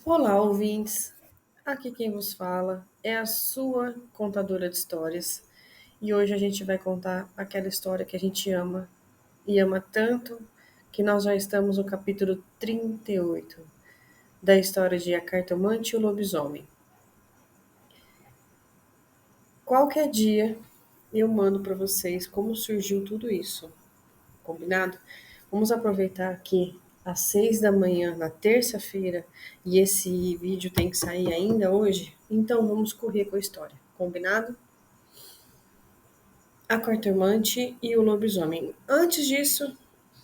Olá, ouvintes! Aqui quem vos fala é a sua contadora de histórias e hoje a gente vai contar aquela história que a gente ama e ama tanto que nós já estamos no capítulo 38 da história de A Cartomante e o Lobisomem. Qualquer dia eu mando para vocês como surgiu tudo isso, combinado? Vamos aproveitar aqui às 6 da manhã, na terça-feira, e esse vídeo tem que sair ainda hoje, então vamos correr com a história, combinado? A cartomante e o lobisomem. Antes disso,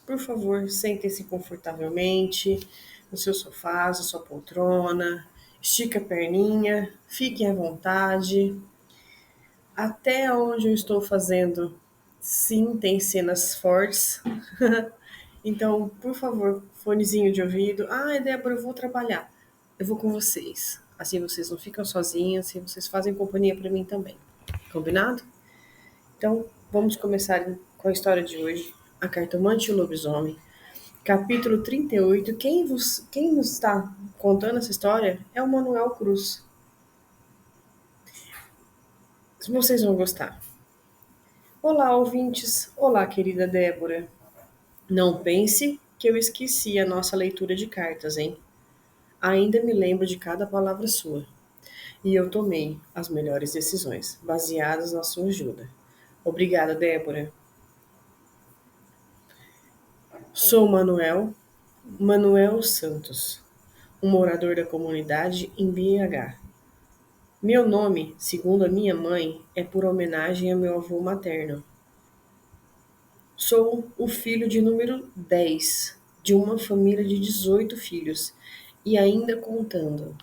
por favor, sentem-se confortavelmente no seu sofá, na sua poltrona, estica a perninha, fiquem à vontade. Até onde eu estou fazendo, sim, tem cenas fortes. Então, por favor, fonezinho de ouvido. Ah, Débora, eu vou trabalhar. Eu vou com vocês. Assim vocês não ficam sozinhas e vocês fazem companhia para mim também. Combinado? Então, vamos começar com a história de hoje. A Cartomante e o Lobisomem. Capítulo 38. Quem nos está contando essa história é o Manuel Cruz. Vocês vão gostar. Olá, ouvintes. Olá, querida Débora. Não pense que eu esqueci a nossa leitura de cartas, hein? Ainda me lembro de cada palavra sua. E eu tomei as melhores decisões, baseadas na sua ajuda. Obrigada, Débora. Sou Manuel Santos, um morador da comunidade em BH. Meu nome, segundo a minha mãe, é por homenagem a meu avô materno. Sou o filho de número 10 de uma família de 18 filhos e ainda contando.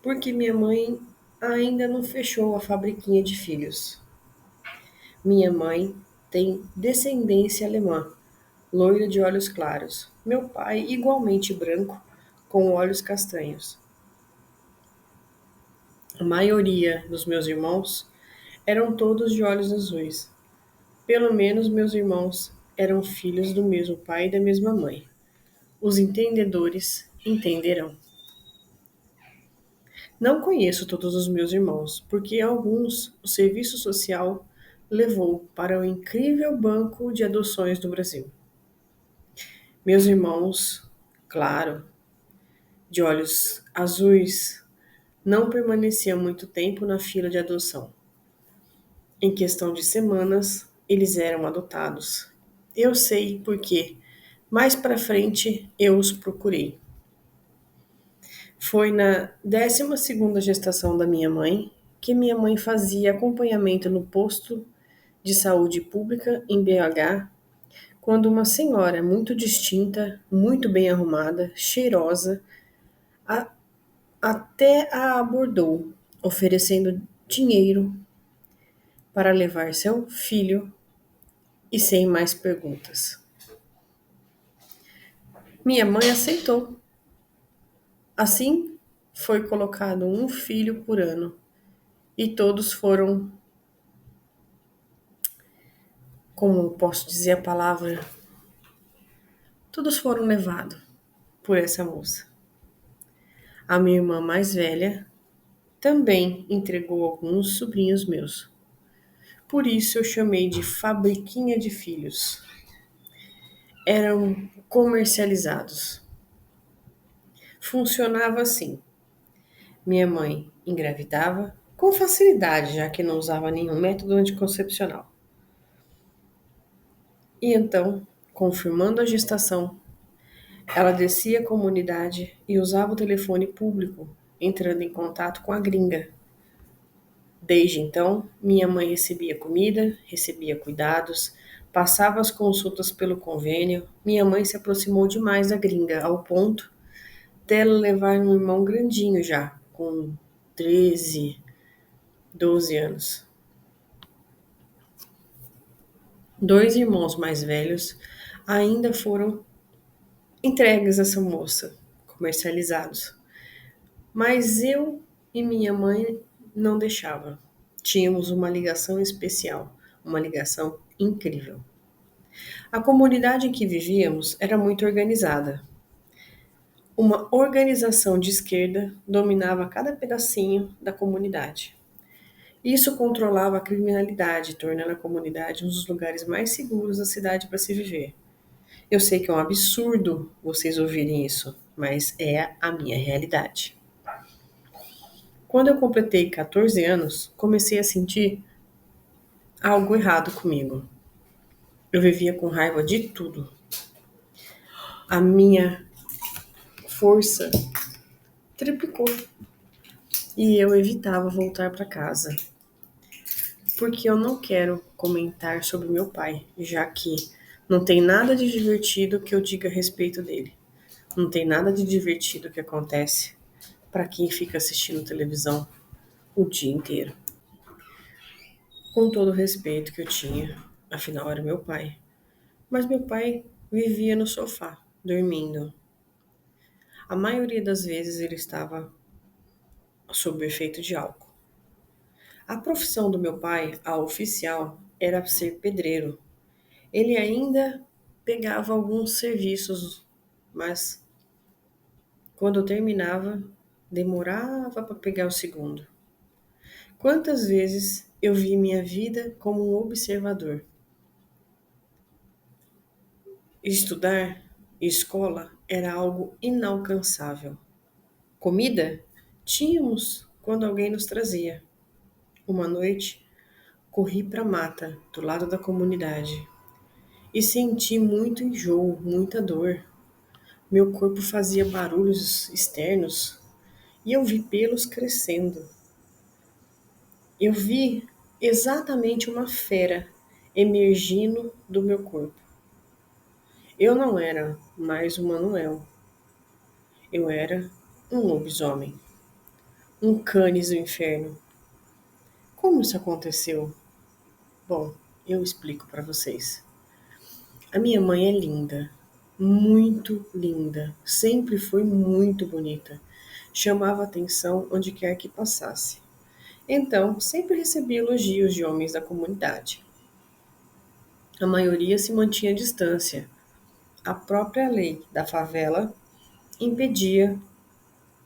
Porque minha mãe ainda não fechou a fabriquinha de filhos. Minha mãe tem descendência alemã, loira de olhos claros. Meu pai, igualmente branco, com olhos castanhos. A maioria dos meus irmãos eram todos de olhos azuis. Pelo menos meus irmãos eram filhos do mesmo pai e da mesma mãe. Os entendedores entenderão. Não conheço todos os meus irmãos, porque alguns o serviço social levou para o incrível banco de adoções do Brasil. Meus irmãos, claro, de olhos azuis, não permaneciam muito tempo na fila de adoção. Em questão de semanas, eles eram adotados. Eu sei por quê. Mais para frente eu os procurei. Foi na 12ª gestação da minha mãe que minha mãe fazia acompanhamento no posto de saúde pública em BH, quando uma senhora muito distinta, muito bem arrumada, cheirosa, a- até a abordou, oferecendo dinheiro para levar seu filho e sem mais perguntas. Minha mãe aceitou. Assim, foi colocado um filho por ano e todos foram, como posso dizer a palavra, todos foram levados por essa moça. A minha irmã mais velha também entregou alguns sobrinhos meus. Por isso eu chamei de fabriquinha de filhos. Eram comercializados. Funcionava assim. Minha mãe engravidava com facilidade, já que não usava nenhum método anticoncepcional. E então, confirmando a gestação, ela descia a comunidade e usava o telefone público, entrando em contato com a gringa. Desde então, minha mãe recebia comida, recebia cuidados, passava as consultas pelo convênio. Minha mãe se aproximou demais da gringa, ao ponto dela levar um irmão grandinho já, com 13, 12 anos. Dois irmãos mais velhos ainda foram entregues a essa moça, comercializados. Mas eu e minha mãe não deixava. Tínhamos uma ligação especial, uma ligação incrível. A comunidade em que vivíamos era muito organizada. Uma organização de esquerda dominava cada pedacinho da comunidade. Isso controlava a criminalidade, tornando a comunidade um dos lugares mais seguros da cidade para se viver. Eu sei que é um absurdo vocês ouvirem isso, mas é a minha realidade. Quando eu completei 14 anos, comecei a sentir algo errado comigo. Eu vivia com raiva de tudo. A minha força triplicou e eu evitava voltar para casa, porque eu não quero comentar sobre meu pai, já que não tem nada de divertido que eu diga a respeito dele. Não tem nada de divertido que acontece para quem fica assistindo televisão o dia inteiro. Com todo o respeito que eu tinha, afinal era meu pai. Mas meu pai vivia no sofá, dormindo. A maioria das vezes ele estava sob o efeito de álcool. A profissão do meu pai, a oficial, era ser pedreiro. Ele ainda pegava alguns serviços, mas quando eu terminava, demorava para pegar o segundo. Quantas vezes eu vi minha vida como um observador? Estudar, escola, era algo inalcançável. Comida? Tínhamos quando alguém nos trazia. Uma noite, corri para a mata, do lado da comunidade, e senti muito enjoo, muita dor. Meu corpo fazia barulhos externos e eu vi pelos crescendo. Eu vi exatamente uma fera emergindo do meu corpo. Eu não era mais um Manuel. Eu era um lobisomem, um canis do inferno. Como isso aconteceu? Bom, eu explico para vocês. A minha mãe é linda, muito linda, sempre foi muito bonita. Chamava atenção onde quer que passasse. Então, sempre recebia elogios de homens da comunidade. A maioria se mantinha à distância. A própria lei da favela impedia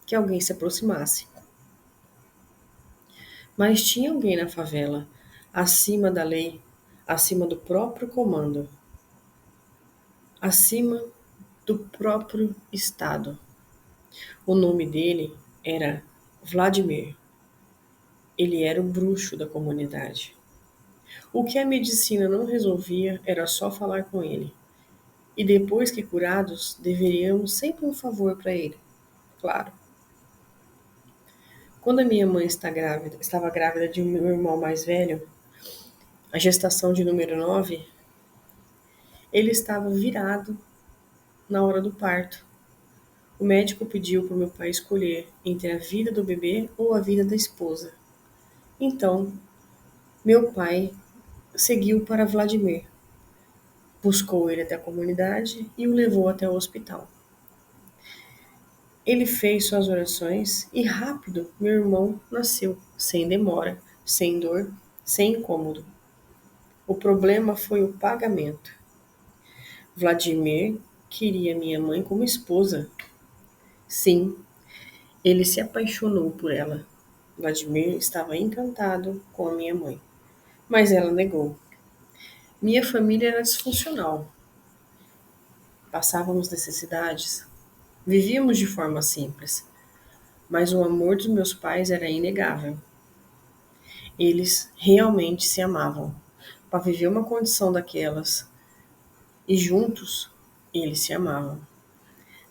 que alguém se aproximasse. Mas tinha alguém na favela, acima da lei, acima do próprio comando, acima do próprio Estado. O nome dele era Vladimir. Ele era o bruxo da comunidade. O que a medicina não resolvia era só falar com ele. E depois que curados, deveríamos sempre um favor para ele. Claro. Quando a minha mãe estava grávida de um meu irmão mais velho, a gestação de número 9, ele estava virado na hora do parto. O médico pediu para o meu pai escolher entre a vida do bebê ou a vida da esposa. Então, meu pai seguiu para Vladimir, buscou ele até a comunidade e o levou até o hospital. Ele fez suas orações e rápido meu irmão nasceu, sem demora, sem dor, sem incômodo. O problema foi o pagamento. Vladimir queria minha mãe como esposa. Sim, ele se apaixonou por ela. Vladimir estava encantado com a minha mãe, mas ela negou. Minha família era disfuncional. Passávamos necessidades, vivíamos de forma simples, mas o amor dos meus pais era inegável. Eles realmente se amavam. Para viver uma condição daquelas e juntos, eles se amavam.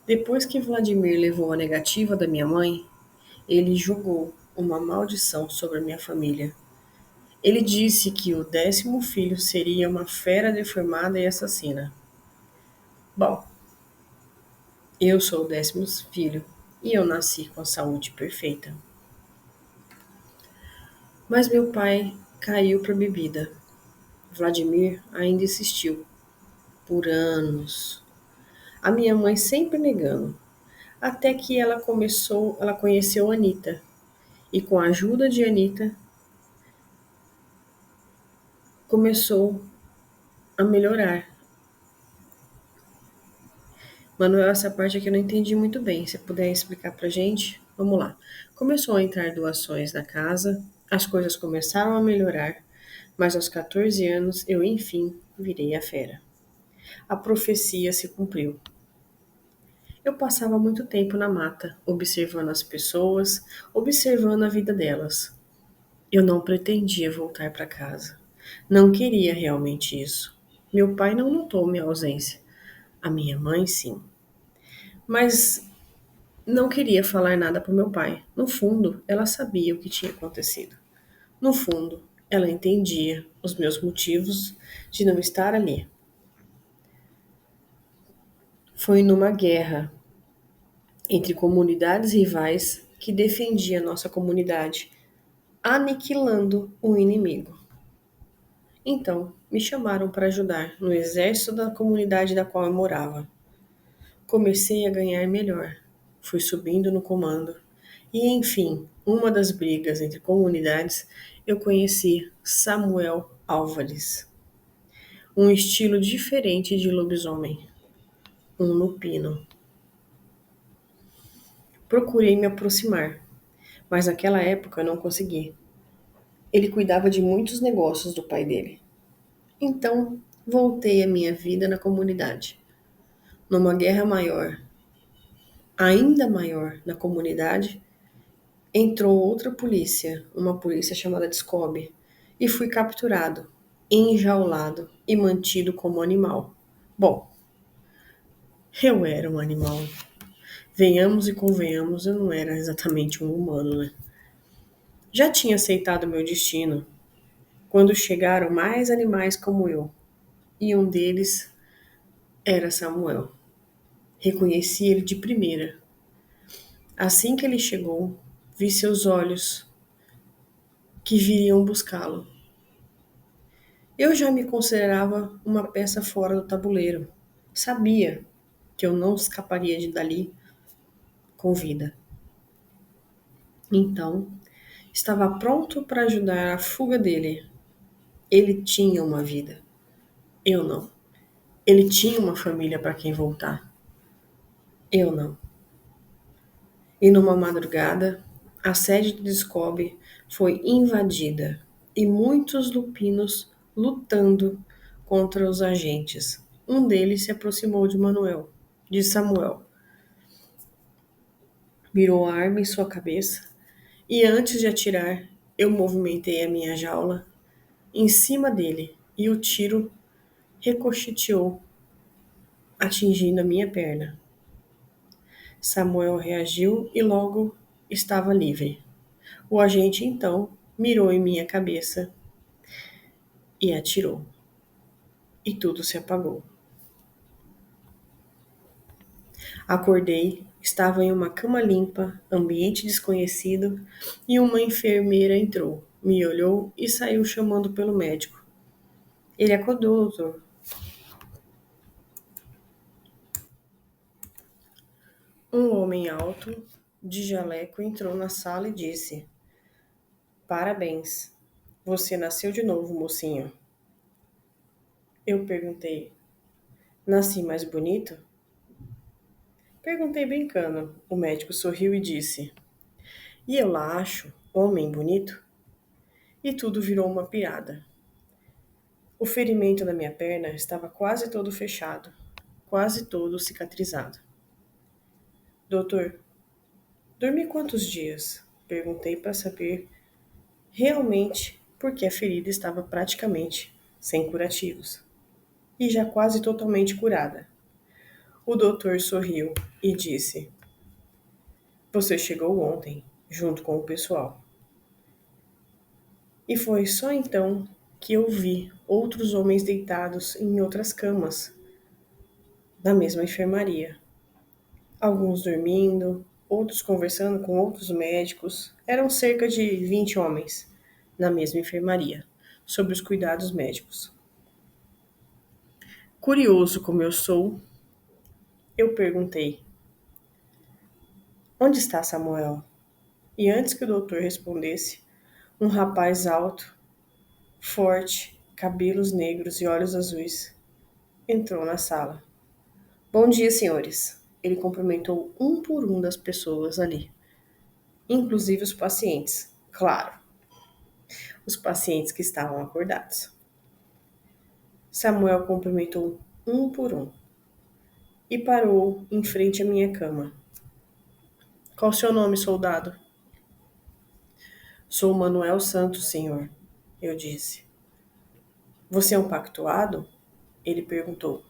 Depois que Vladimir levou a negativa da minha mãe, ele jogou uma maldição sobre a minha família. Ele disse que o 10º filho seria uma fera deformada e assassina. Bom, eu sou o 10º filho e eu nasci com a saúde perfeita. Mas meu pai caiu para a bebida. Vladimir ainda insistiu. Por anos. A minha mãe sempre negando. Até que ela conheceu a Anitta. E com a ajuda de Anitta, começou a melhorar. Manuel, essa parte aqui eu não entendi muito bem. Se puder explicar pra gente, vamos lá. Começou a entrar doações na casa, as coisas começaram a melhorar, mas aos 14 anos eu, enfim, virei a fera. A profecia se cumpriu. Eu passava muito tempo na mata, observando as pessoas, observando a vida delas. Eu não pretendia voltar para casa. Não queria realmente isso. Meu pai não notou minha ausência. A minha mãe, sim. Mas não queria falar nada para meu pai. No fundo, ela sabia o que tinha acontecido. No fundo, ela entendia os meus motivos de não estar ali. Foi numa guerra entre comunidades rivais que defendia nossa comunidade, aniquilando o inimigo. Então, me chamaram para ajudar no exército da comunidade da qual eu morava. Comecei a ganhar melhor, fui subindo no comando, e enfim, uma das brigas entre comunidades, eu conheci Samuel Álvares, um estilo diferente de lobisomem, um lupino. Procurei me aproximar, mas naquela época eu não consegui. Ele cuidava de muitos negócios do pai dele. Então, voltei à minha vida na comunidade. Numa guerra maior, ainda maior na comunidade, entrou outra polícia, uma polícia chamada Descobre, e fui capturado, enjaulado e mantido como animal. Bom, eu era um animal. Venhamos e convenhamos, eu não era exatamente um humano, né? Já tinha aceitado meu destino quando chegaram mais animais como eu, e um deles era Samuel. Reconheci ele de primeira. Assim que ele chegou, vi seus olhos que viriam buscá-lo. Eu já me considerava uma peça fora do tabuleiro. Sabia que eu não escaparia de dali com vida. Então, estava pronto para ajudar a fuga dele. Ele tinha uma vida. Eu não. Ele tinha uma família para quem voltar. Eu não. E numa madrugada, a sede do Descobre foi invadida e muitos lupinos lutando contra os agentes. Um deles se aproximou de Samuel, mirou a arma em sua cabeça e antes de atirar, eu movimentei a minha jaula em cima dele e o tiro ricocheteou, atingindo a minha perna. Samuel reagiu e logo estava livre. O agente então mirou em minha cabeça e atirou. E tudo se apagou. Acordei, estava em uma cama limpa, ambiente desconhecido, e uma enfermeira entrou, me olhou e saiu chamando pelo médico. Ele acordou, doutor. Um homem alto, de jaleco, entrou na sala e disse: Parabéns, você nasceu de novo, mocinho. Eu perguntei: Nasci mais bonito? Perguntei brincando. O médico sorriu e disse: E eu lá acho, homem bonito? E tudo virou uma piada. O ferimento na minha perna estava quase todo fechado, quase todo cicatrizado. Doutor, dormi quantos dias? Perguntei para saber realmente porque a ferida estava praticamente sem curativos e já quase totalmente curada. O doutor sorriu e disse: Você chegou ontem, junto com o pessoal. E foi só então que eu vi outros homens deitados em outras camas, na mesma enfermaria. Alguns dormindo, outros conversando com outros médicos. Eram cerca de 20 homens na mesma enfermaria, sob os cuidados médicos. Curioso como eu sou, eu perguntei: Onde está Samuel? E antes que o doutor respondesse, um rapaz alto, forte, cabelos negros e olhos azuis, entrou na sala. Bom dia, senhores. Ele cumprimentou um por um das pessoas ali, inclusive os pacientes. Claro, os pacientes que estavam acordados. Samuel cumprimentou um por um e parou em frente à minha cama. Qual o seu nome, soldado? Sou Manuel Santos, senhor, eu disse. Você é um pactuado? Ele perguntou.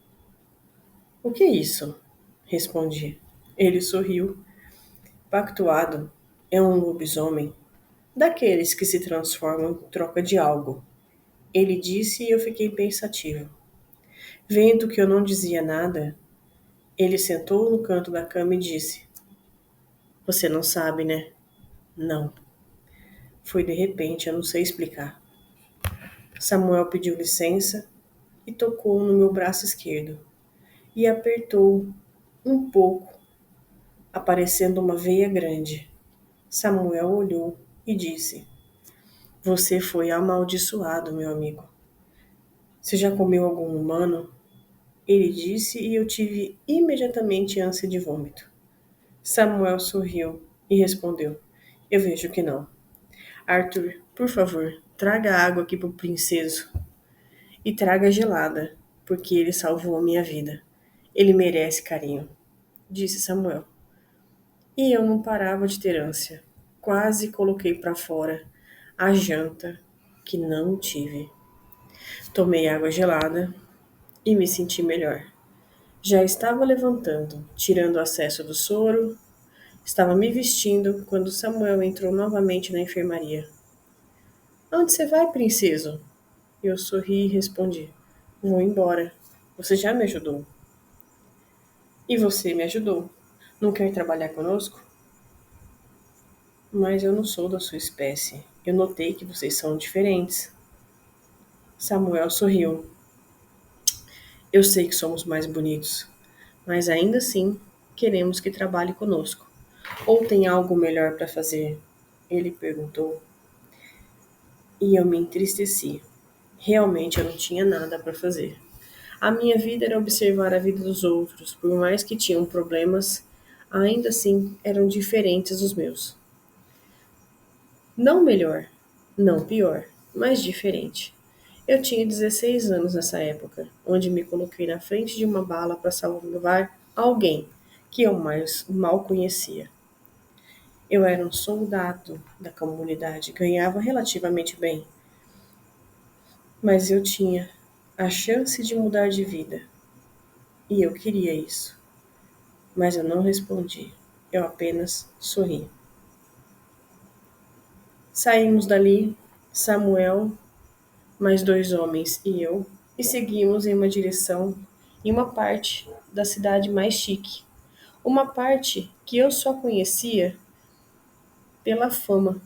O que é isso? Respondi. Ele sorriu. Pactuado é um lobisomem, daqueles que se transformam em troca de algo. Ele disse e eu fiquei pensativo. Vendo que eu não dizia nada, ele sentou no canto da cama e disse: Você não sabe, né? Não. Foi de repente, eu não sei explicar. Samuel pediu licença e tocou no meu braço esquerdo e apertou um pouco, aparecendo uma veia grande. Samuel olhou e disse: Você foi amaldiçoado, meu amigo. Você já comeu algum humano? Ele disse e eu tive imediatamente ânsia de vômito. Samuel sorriu e respondeu: Eu vejo que não. Arthur, por favor, traga água aqui pro princeso. E traga gelada, porque ele salvou a minha vida. Ele merece carinho, disse Samuel. E eu não parava de ter ânsia. Quase coloquei para fora a janta que não tive. Tomei água gelada e me senti melhor. Já estava levantando, tirando o acesso do soro, estava me vestindo quando Samuel entrou novamente na enfermaria. Onde você vai, princeso? Eu sorri e respondi: Vou embora. Você já me ajudou. E você me ajudou. Não quer trabalhar conosco? Mas eu não sou da sua espécie. Eu notei que vocês são diferentes. Samuel sorriu. Eu sei que somos mais bonitos, mas ainda assim queremos que trabalhe conosco. Ou tem algo melhor para fazer? Ele perguntou. E eu me entristeci. Realmente eu não tinha nada para fazer. A minha vida era observar a vida dos outros, por mais que tinham problemas, ainda assim eram diferentes dos meus. Não melhor, não pior, mas diferente. Eu tinha 16 anos nessa época, onde me coloquei na frente de uma bala para salvar alguém que eu mais mal conhecia. Eu era um soldado da comunidade, ganhava relativamente bem, mas eu tinha a chance de mudar de vida e eu queria isso. Mas eu não respondi, eu apenas sorri. Saímos dali, Samuel, mais dois homens e eu, e seguimos em uma direção, em uma parte da cidade mais chique. Uma parte que eu só conhecia pela fama,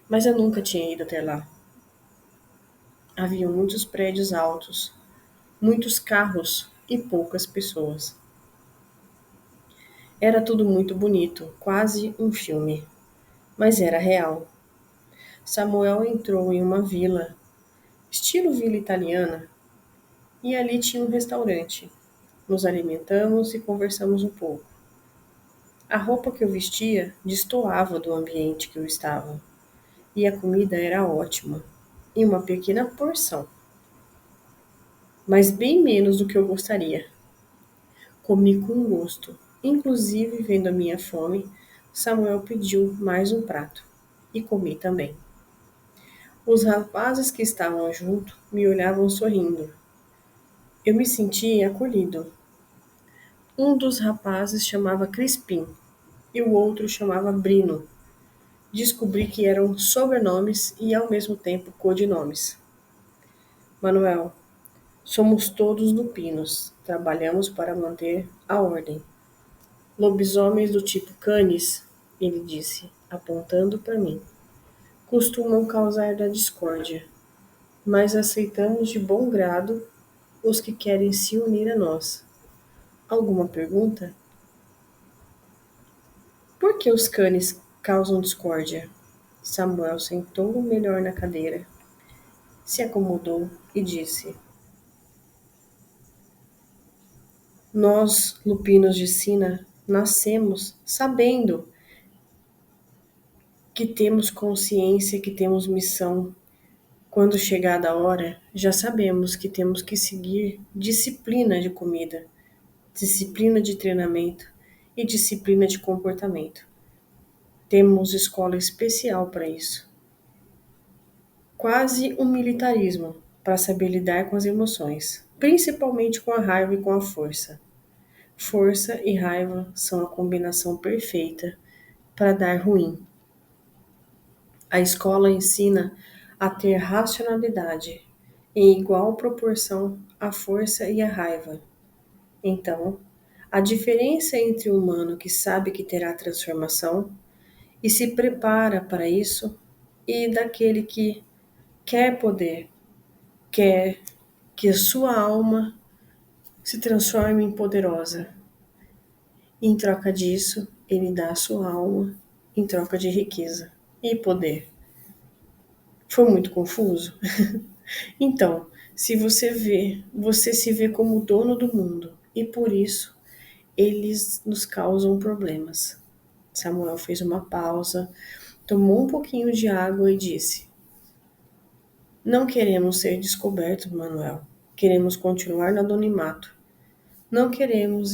mas eu nunca tinha ido até lá. Havia muitos prédios altos, muitos carros e poucas pessoas. Era tudo muito bonito, quase um filme, mas era real. Samuel entrou em uma vila, estilo vila italiana, e ali tinha um restaurante. Nos alimentamos e conversamos um pouco. A roupa que eu vestia destoava do ambiente que eu estava, e a comida era ótima, em uma pequena porção, mas bem menos do que eu gostaria. Comi com gosto, inclusive vendo a minha fome, Samuel pediu mais um prato, e comi também. Os rapazes que estavam junto me olhavam sorrindo. Eu me senti acolhido. Um dos rapazes chamava Crispim e o outro chamava Brino. Descobri que eram sobrenomes e ao mesmo tempo codinomes. Manuel, somos todos lupinos. Trabalhamos para manter a ordem. Lobisomens do tipo Canis, ele disse, apontando para mim, costumam causar da discórdia, mas aceitamos de bom grado os que querem se unir a nós. Alguma pergunta? Por que os Canis causam discórdia? Samuel sentou melhor na cadeira, se acomodou e disse: Nós, lupinos de sina, nascemos sabendo que temos consciência, que temos missão. Quando chegada a hora, já sabemos que temos que seguir disciplina de comida, disciplina de treinamento e disciplina de comportamento. Temos escola especial para isso. Quase um militarismo para saber lidar com as emoções, principalmente com a raiva e com a força. Força e raiva são a combinação perfeita para dar ruim. A escola ensina a ter racionalidade em igual proporção à força e à raiva. Então, a diferença entre o humano que sabe que terá transformação e se prepara para isso e daquele que quer poder, quer que a sua alma se transforme em poderosa. Em troca disso, ele dá a sua alma em troca de riqueza e poder. Foi muito confuso? Então, se você vê, você se vê como dono do mundo e por isso eles nos causam problemas. Samuel fez uma pausa, tomou um pouquinho de água e disse: Não queremos ser descobertos, Manuel. Queremos continuar no anonimato. Não queremos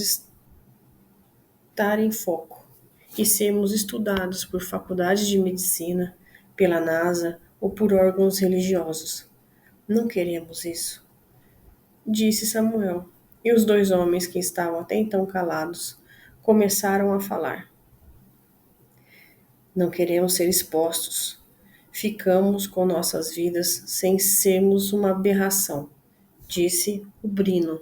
estar em foco e sermos estudados por faculdades de medicina, pela NASA ou por órgãos religiosos. Não queremos isso, disse Samuel. E os dois homens que estavam até então calados começaram a falar. Não queremos ser expostos. Ficamos com nossas vidas sem sermos uma aberração, disse o Brino.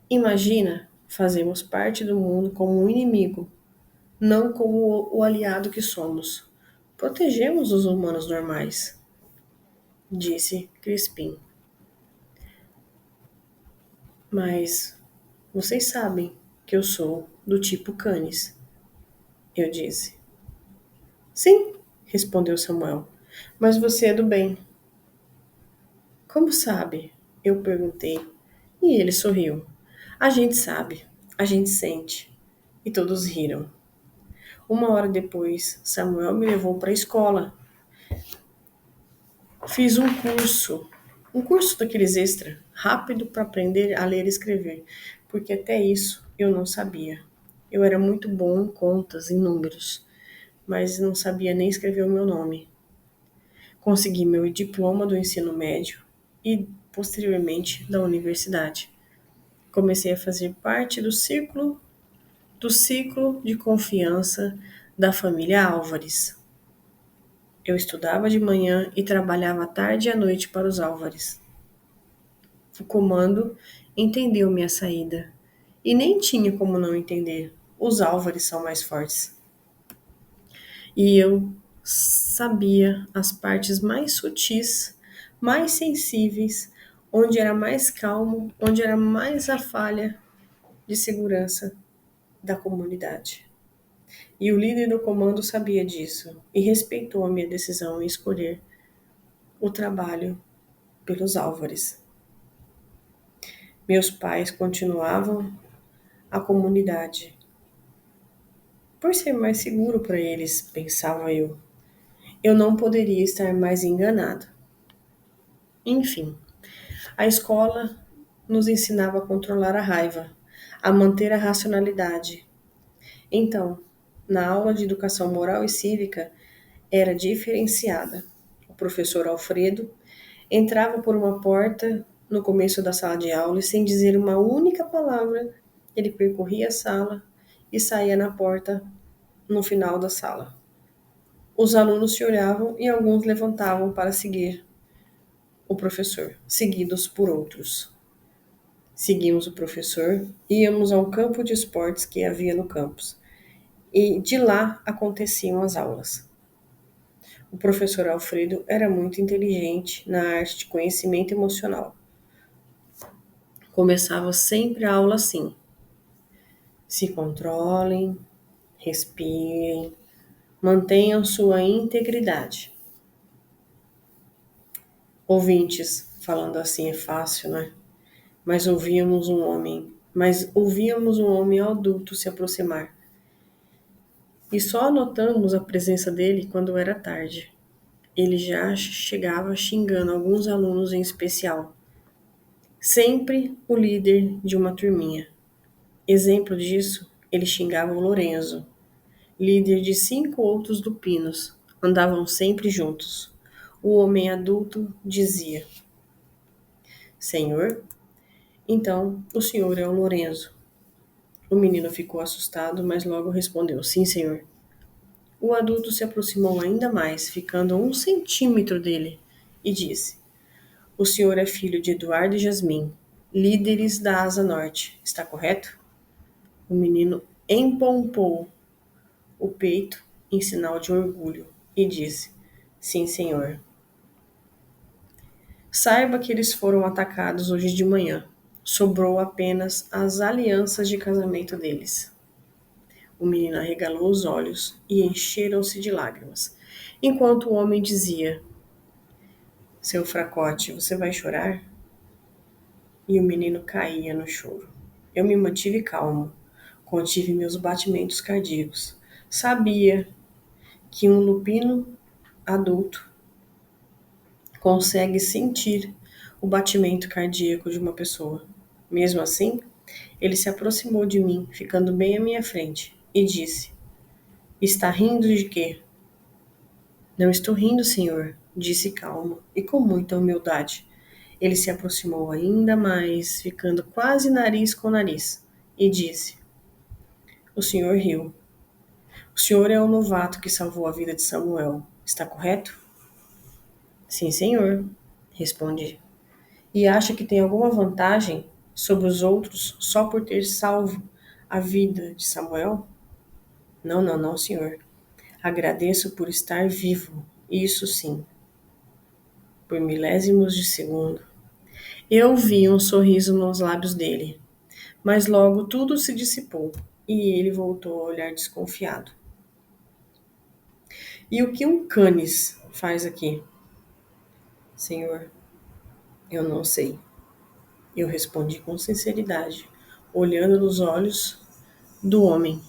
Imagina, fazemos parte do mundo como um inimigo, não como o aliado que somos. Protegemos os humanos normais, disse Crispim. Mas vocês sabem que eu sou do tipo Canis, eu disse. Sim, respondeu Samuel, mas você é do bem. Como sabe? Eu perguntei. E ele sorriu. A gente sabe, a gente sente. E todos riram. Uma hora depois, Samuel me levou para a escola. Fiz um curso daqueles extra, rápido para aprender a ler e escrever, porque até isso eu não sabia. Eu era muito bom em contas, em números, mas não sabia nem escrever o meu nome. Consegui meu diploma do ensino médio e, posteriormente, da universidade. Comecei a fazer parte do ciclo de confiança da família Álvares. Eu estudava de manhã e trabalhava à tarde e à noite para os Álvares. O comando entendeu minha saída. E nem tinha como não entender. Os Álvares são mais fortes. E eu sabia as partes mais sutis, mais sensíveis, onde era mais calmo, onde era mais a falha de segurança da comunidade. E o líder do comando sabia disso e respeitou a minha decisão em escolher o trabalho pelos Álvares. Meus pais continuavam a comunidade. Por ser mais seguro para eles, pensava eu não poderia estar mais enganado. Enfim, a escola nos ensinava a controlar a raiva, a manter a racionalidade. Então, na aula de educação moral e cívica, era diferenciada. O professor Alfredo entrava por uma porta no começo da sala de aula e, sem dizer uma única palavra, ele percorria a sala e saía na porta no final da sala. Os alunos se olhavam e alguns levantavam para seguir o professor, seguidos por outros. Seguimos o professor, íamos ao campo de esportes que havia no campus, e de lá aconteciam as aulas. O professor Alfredo era muito inteligente na arte de conhecimento emocional. Começava sempre a aula assim: se controlem, respirem, mantenham sua integridade. Ouvintes, falando assim é fácil, né? mas ouvíamos um homem adulto se aproximar. E só notamos a presença dele quando era tarde. Ele já chegava xingando alguns alunos em especial, sempre o líder de uma turminha. Exemplo disso, ele xingava o Lorenzo, líder de 5 outros lupinos. Andavam sempre juntos. O homem adulto dizia: Senhor, então o senhor é o Lorenzo. O menino ficou assustado, mas logo respondeu: Sim, senhor. O adulto se aproximou ainda mais, ficando a 1 centímetro dele, e disse: O senhor é filho de Eduardo e Jasmim, líderes da Asa Norte, está correto? O menino empompou o peito em sinal de orgulho e disse: Sim, senhor. Saiba que eles foram atacados hoje de manhã. Sobrou apenas as alianças de casamento deles. O menino arregalou os olhos e encheram-se de lágrimas, enquanto o homem dizia: Seu fracote, você vai chorar? E o menino caía no choro. Eu me mantive calmo, contive meus batimentos cardíacos. Sabia que um lupino adulto consegue sentir o batimento cardíaco de uma pessoa. Mesmo assim, ele se aproximou de mim, ficando bem à minha frente, e disse: Está rindo de quê? Não estou rindo, senhor, disse calmo e com muita humildade. Ele se aproximou ainda mais, ficando quase nariz com nariz, e disse: O senhor riu. O senhor é o novato que salvou a vida de Samuel, está correto? Sim, senhor, respondi. E acha que tem alguma vantagem sobre os outros só por ter salvo a vida de Samuel? Não, não, não, senhor. Agradeço por estar vivo, isso sim, por milésimos de segundo. Eu vi um sorriso nos lábios dele, mas logo tudo se dissipou e ele voltou a olhar desconfiado. E o que um canis faz aqui? Senhor, eu não sei. Eu respondi com sinceridade, olhando nos olhos do homem.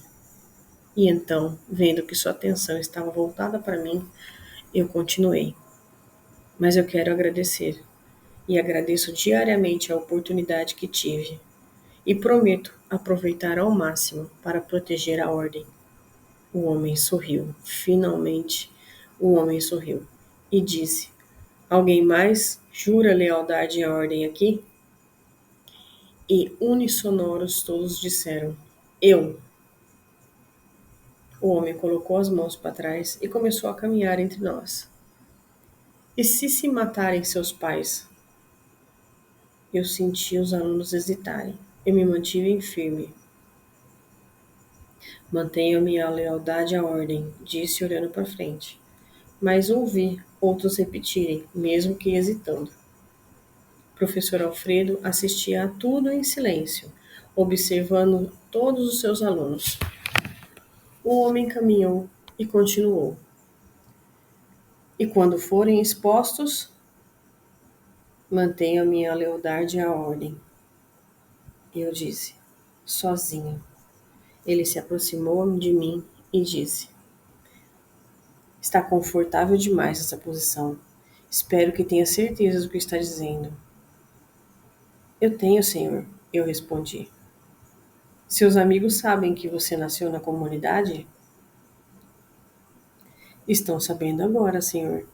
E então, vendo que sua atenção estava voltada para mim, eu continuei. Mas eu quero agradecer. E agradeço diariamente a oportunidade que tive. E prometo aproveitar ao máximo para proteger a ordem. O homem sorriu. Finalmente, o homem sorriu. E disse: Alguém mais jura lealdade à ordem aqui? E unissonoros todos disseram: Eu. O homem colocou as mãos para trás e começou a caminhar entre nós. E se matarem seus pais? Eu senti os alunos hesitarem. Eu me mantive firme. Mantenho minha lealdade à ordem, disse olhando para frente. Mas ouvi outros repetirem, mesmo que hesitando. O professor Alfredo assistia a tudo em silêncio, observando todos os seus alunos. O homem caminhou e continuou. E quando forem expostos, mantenho minha lealdade à ordem. Eu disse, sozinho. Ele se aproximou de mim e disse: Está confortável demais essa posição. Espero que tenha certeza do que está dizendo. Eu tenho, senhor, eu respondi. Seus amigos sabem que você nasceu na comunidade? Estão sabendo agora, senhor.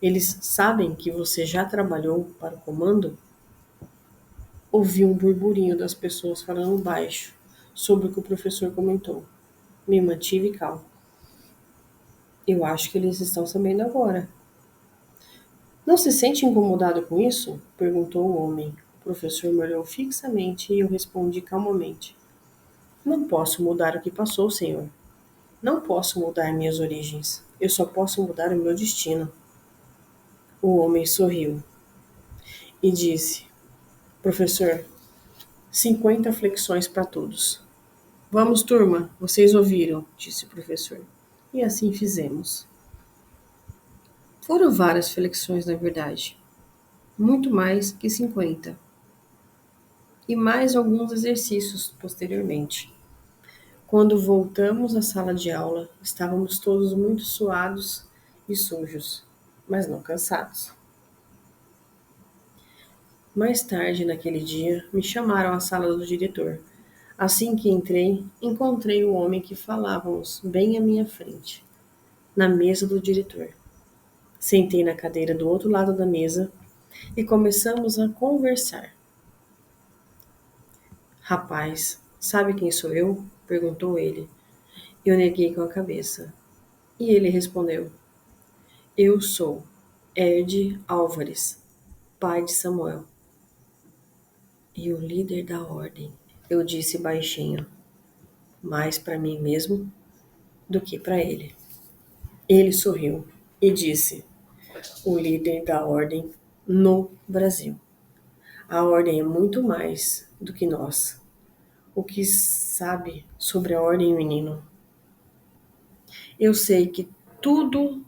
Eles sabem que você já trabalhou para o comando? Ouvi um burburinho das pessoas falando baixo sobre o que o professor comentou. Me mantive calmo. Eu acho que eles estão sabendo agora. Não se sente incomodado com isso? Perguntou o homem. O professor me olhou fixamente e eu respondi calmamente. Não posso mudar o que passou, senhor. Não posso mudar minhas origens. Eu só posso mudar o meu destino. O homem sorriu e disse: Professor, 50 flexões para todos. Vamos, turma, vocês ouviram, disse o professor. E assim fizemos. Foram várias flexões, na verdade. Muito mais que 50. e mais alguns exercícios posteriormente. Quando voltamos à sala de aula, estávamos todos muito suados e sujos, mas não cansados. Mais tarde naquele dia, me chamaram à sala do diretor. Assim que entrei, encontrei o homem que falávamos bem à minha frente, na mesa do diretor. Sentei na cadeira do outro lado da mesa e começamos a conversar. Rapaz, sabe quem sou eu? Perguntou ele. Eu neguei com a cabeça. E ele respondeu: Eu sou Ed Álvares, pai de Samuel, e o líder da ordem. Eu disse baixinho, mais para mim mesmo do que para ele. Ele sorriu e disse: O líder da ordem no Brasil. A ordem é muito mais do que nós. O que sabe sobre a ordem, menino? Eu sei que tudo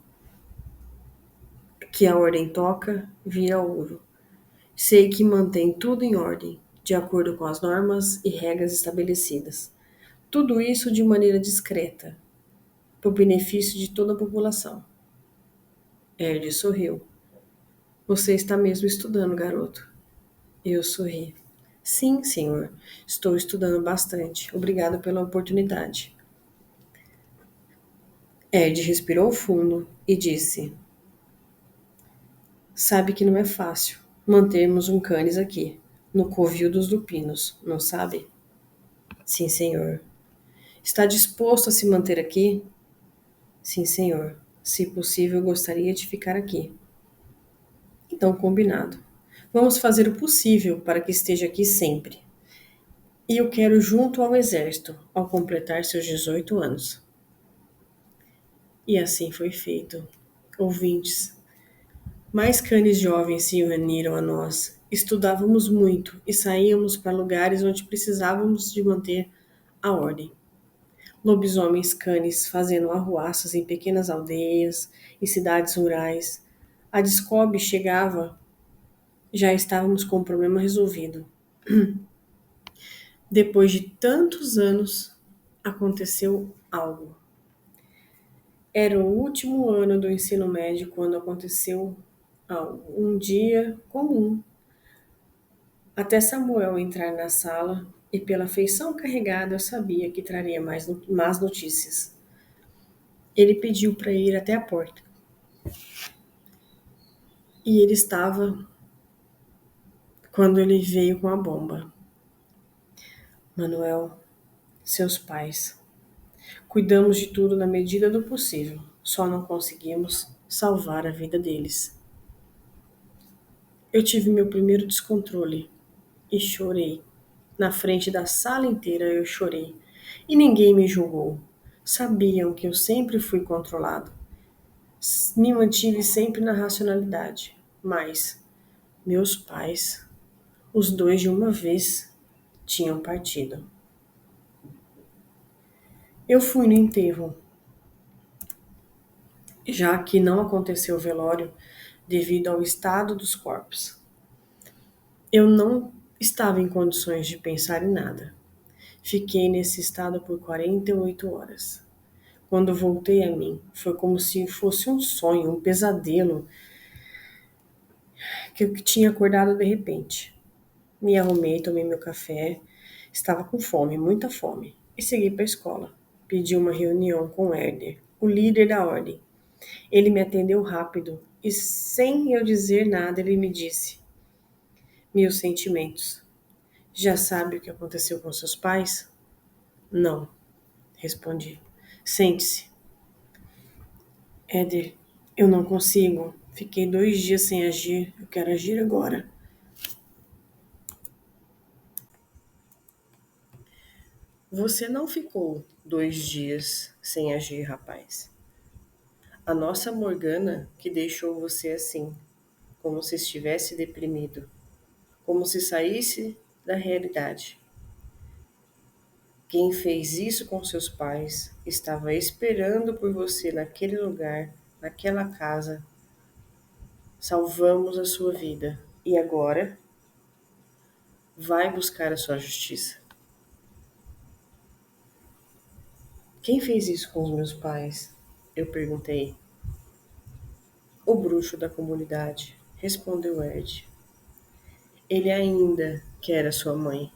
que a ordem toca vira ouro. Sei que mantém tudo em ordem, de acordo com as normas e regras estabelecidas. Tudo isso de maneira discreta, para o benefício de toda a população. Erd sorriu. Você está mesmo estudando, garoto. Eu sorri. Sim, senhor. Estou estudando bastante. Obrigado pela oportunidade. Ed respirou fundo e disse: Sabe que não é fácil mantermos um canis aqui, no covil dos lupinos, não sabe? Sim, senhor. Está disposto a se manter aqui? Sim, senhor. Se possível, gostaria de ficar aqui. Então, combinado. Vamos fazer o possível para que esteja aqui sempre. E eu quero junto ao exército, ao completar seus 18 anos. E assim foi feito. Ouvintes, mais cães jovens se uniram a nós. Estudávamos muito e saíamos para lugares onde precisávamos de manter a ordem. Lobisomens canes fazendo arruaças em pequenas aldeias e cidades rurais. A Descobre chegava, já estávamos com o problema resolvido. Depois de tantos anos, aconteceu algo. Era o último ano do ensino médio quando aconteceu algo. Um dia comum. Até Samuel entrar na sala e pela feição carregada eu sabia que traria más notícias. Ele pediu para ir até a porta. E ele estava quando ele veio com a bomba. Manuel, seus pais. Cuidamos de tudo na medida do possível. Só não conseguimos salvar a vida deles. Eu tive meu primeiro descontrole e chorei. Na frente da sala inteira eu chorei. E ninguém me julgou. Sabiam que eu sempre fui controlado. Me mantive sempre na racionalidade. Mas meus pais, os dois de uma vez, tinham partido. Eu fui no enterro, já que não aconteceu o velório devido ao estado dos corpos. Eu não estava em condições de pensar em nada. Fiquei nesse estado por 48 horas. Quando voltei a mim, foi como se fosse um sonho, um pesadelo, que eu tinha acordado de repente. Me arrumei, tomei meu café, estava com fome, muita fome, e segui para a escola. Pedi uma reunião com o Herder, o líder da ordem. Ele me atendeu rápido e, sem eu dizer nada, ele me disse: Meus sentimentos. Já sabe o que aconteceu com seus pais? Não, respondi. Sente-se. Éder, eu não consigo. Fiquei 2 dias sem agir. Eu quero agir agora. Você não ficou 2 dias sem agir, rapaz. A nossa Morgana que deixou você assim, como se estivesse deprimido, como se saísse da realidade. Quem fez isso com seus pais estava esperando por você naquele lugar, naquela casa. Salvamos a sua vida. E agora? Vai buscar a sua justiça. Quem fez isso com os meus pais? Eu perguntei. O bruxo da comunidade, respondeu Ed. Ele ainda quer a sua mãe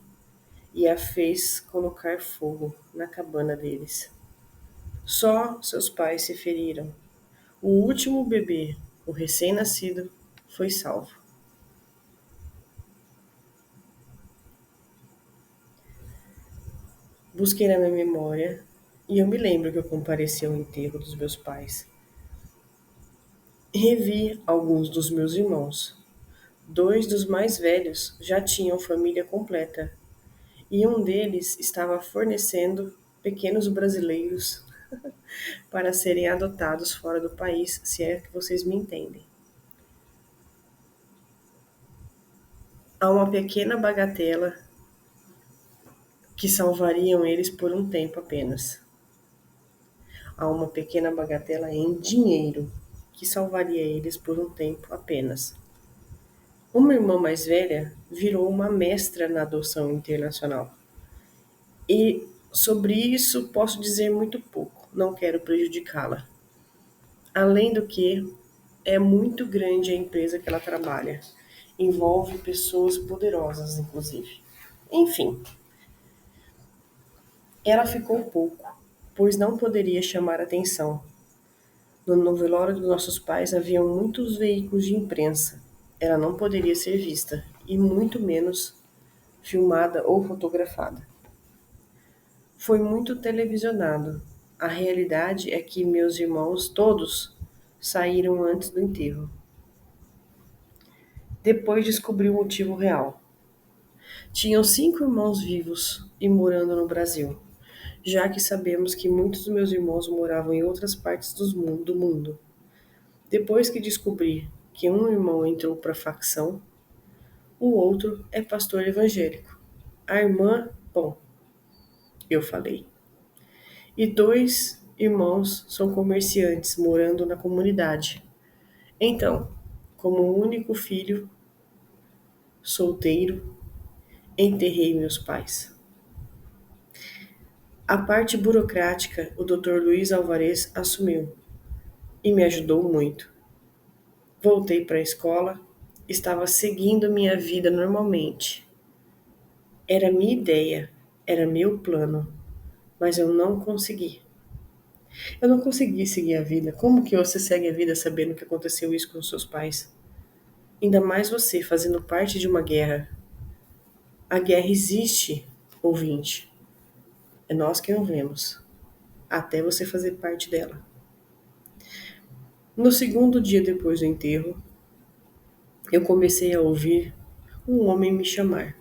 e a fez colocar fogo na cabana deles. Só seus pais se feriram. O último bebê, o recém-nascido, foi salvo. Busquei na minha memória e eu me lembro que eu compareci ao enterro dos meus pais. Revi alguns dos meus irmãos. Dois dos mais velhos já tinham família completa e um deles estava fornecendo pequenos brasileiros para serem adotados fora do país, se é que vocês me entendem. Há uma pequena bagatela que salvariam eles por um tempo apenas. Há uma pequena bagatela em dinheiro que salvaria eles por um tempo apenas. Uma irmã mais velha virou uma mestra na adoção internacional. E sobre isso posso dizer muito pouco, não quero prejudicá-la. Além do que, é muito grande a empresa que ela trabalha. Envolve pessoas poderosas, inclusive. Enfim, ela ficou pouco, pois não poderia chamar atenção. No velório dos nossos pais haviam muitos veículos de imprensa. Ela não poderia ser vista, e muito menos filmada ou fotografada. Foi muito televisionado. A realidade é que meus irmãos todos saíram antes do enterro. Depois descobri o motivo real. Tinham 5 irmãos vivos e morando no Brasil, já que sabemos que muitos dos meus irmãos moravam em outras partes do mundo. Depois que descobri que um irmão entrou para a facção, o outro é pastor evangélico. A irmã, bom, eu falei. E 2 irmãos são comerciantes morando na comunidade. Então, como único filho solteiro, enterrei meus pais. A parte burocrática o Dr. Luiz Alvarez assumiu e me ajudou muito. Voltei para a escola, estava seguindo minha vida normalmente. Era minha ideia, era meu plano, mas eu não consegui. Eu não consegui seguir a vida. Como que você segue a vida sabendo que aconteceu isso com seus pais? Ainda mais você fazendo parte de uma guerra. A guerra existe, ouvinte. É nós que não vemos, até você fazer parte dela. No segundo dia depois do enterro, eu comecei a ouvir um homem me chamar.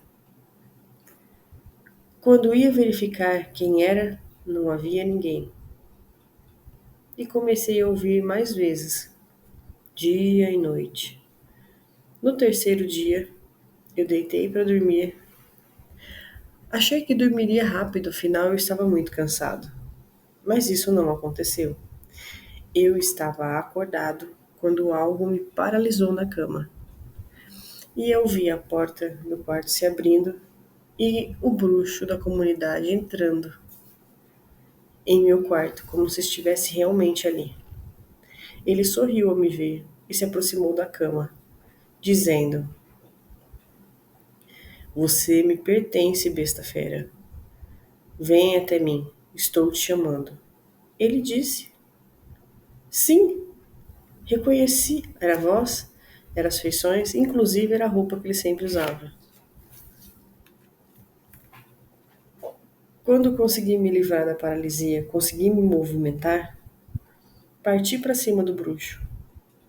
Quando ia verificar quem era, não havia ninguém. E comecei a ouvir mais vezes, dia e noite. No terceiro dia, eu deitei para dormir. Achei que dormiria rápido, afinal eu estava muito cansado. Mas isso não aconteceu. Eu estava acordado quando algo me paralisou na cama. E eu vi a porta do quarto se abrindo e o bruxo da comunidade entrando em meu quarto, como se estivesse realmente ali. Ele sorriu ao me ver e se aproximou da cama, dizendo: Você me pertence, besta fera. Vem até mim, estou te chamando. Ele disse: Sim, reconheci. Era a voz, eram as feições, inclusive era a roupa que ele sempre usava. Quando consegui me livrar da paralisia, consegui me movimentar, parti para cima do bruxo.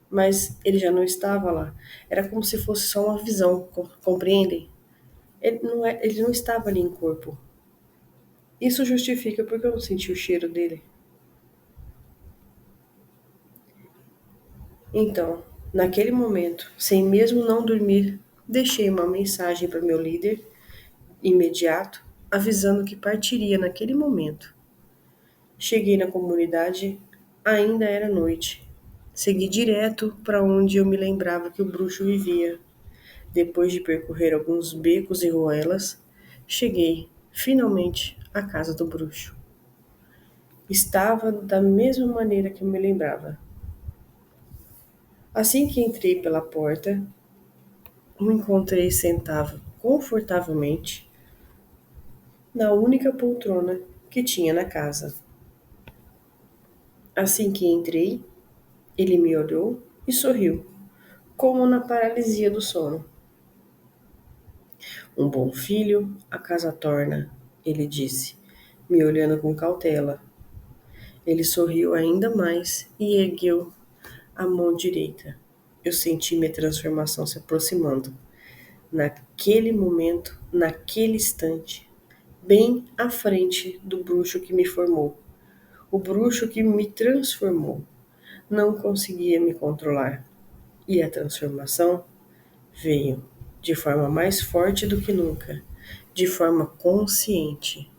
Mas ele já não estava lá. Era como se fosse só uma visão, compreendem? Ele não estava ali em corpo. Isso justifica porque eu não senti o cheiro dele. Então, naquele momento, sem mesmo não dormir, deixei uma mensagem para meu líder imediato, avisando que partiria naquele momento. Cheguei na comunidade, ainda era noite. Segui direto para onde eu me lembrava que o bruxo vivia. Depois de percorrer alguns becos e ruelas, cheguei, finalmente, à casa do bruxo. Estava da mesma maneira que eu me lembrava. Assim que entrei pela porta, o encontrei sentado confortavelmente na única poltrona que tinha na casa. Assim que entrei, ele me olhou e sorriu, como na paralisia do sono. Um bom filho a casa torna, ele disse, me olhando com cautela. Ele sorriu ainda mais e ergueu a mão direita. Eu senti minha transformação se aproximando. Naquele momento, naquele instante, bem à frente do bruxo que me formou. O bruxo que me transformou. Não conseguia me controlar. E a transformação veio de forma mais forte do que nunca, de forma consciente,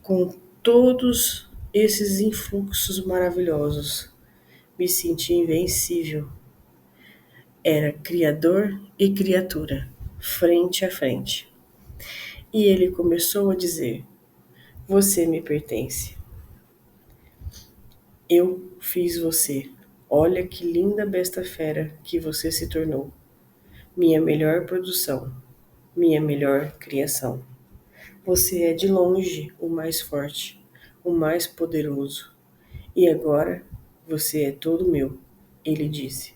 com todos esses influxos maravilhosos. Me senti invencível. Era criador e criatura, frente a frente. E ele começou a dizer: Você me pertence. Eu fiz você. Olha que linda besta fera que você se tornou. Minha melhor produção, minha melhor criação. Você é de longe o mais forte, o mais poderoso. E agora você é todo meu, ele disse.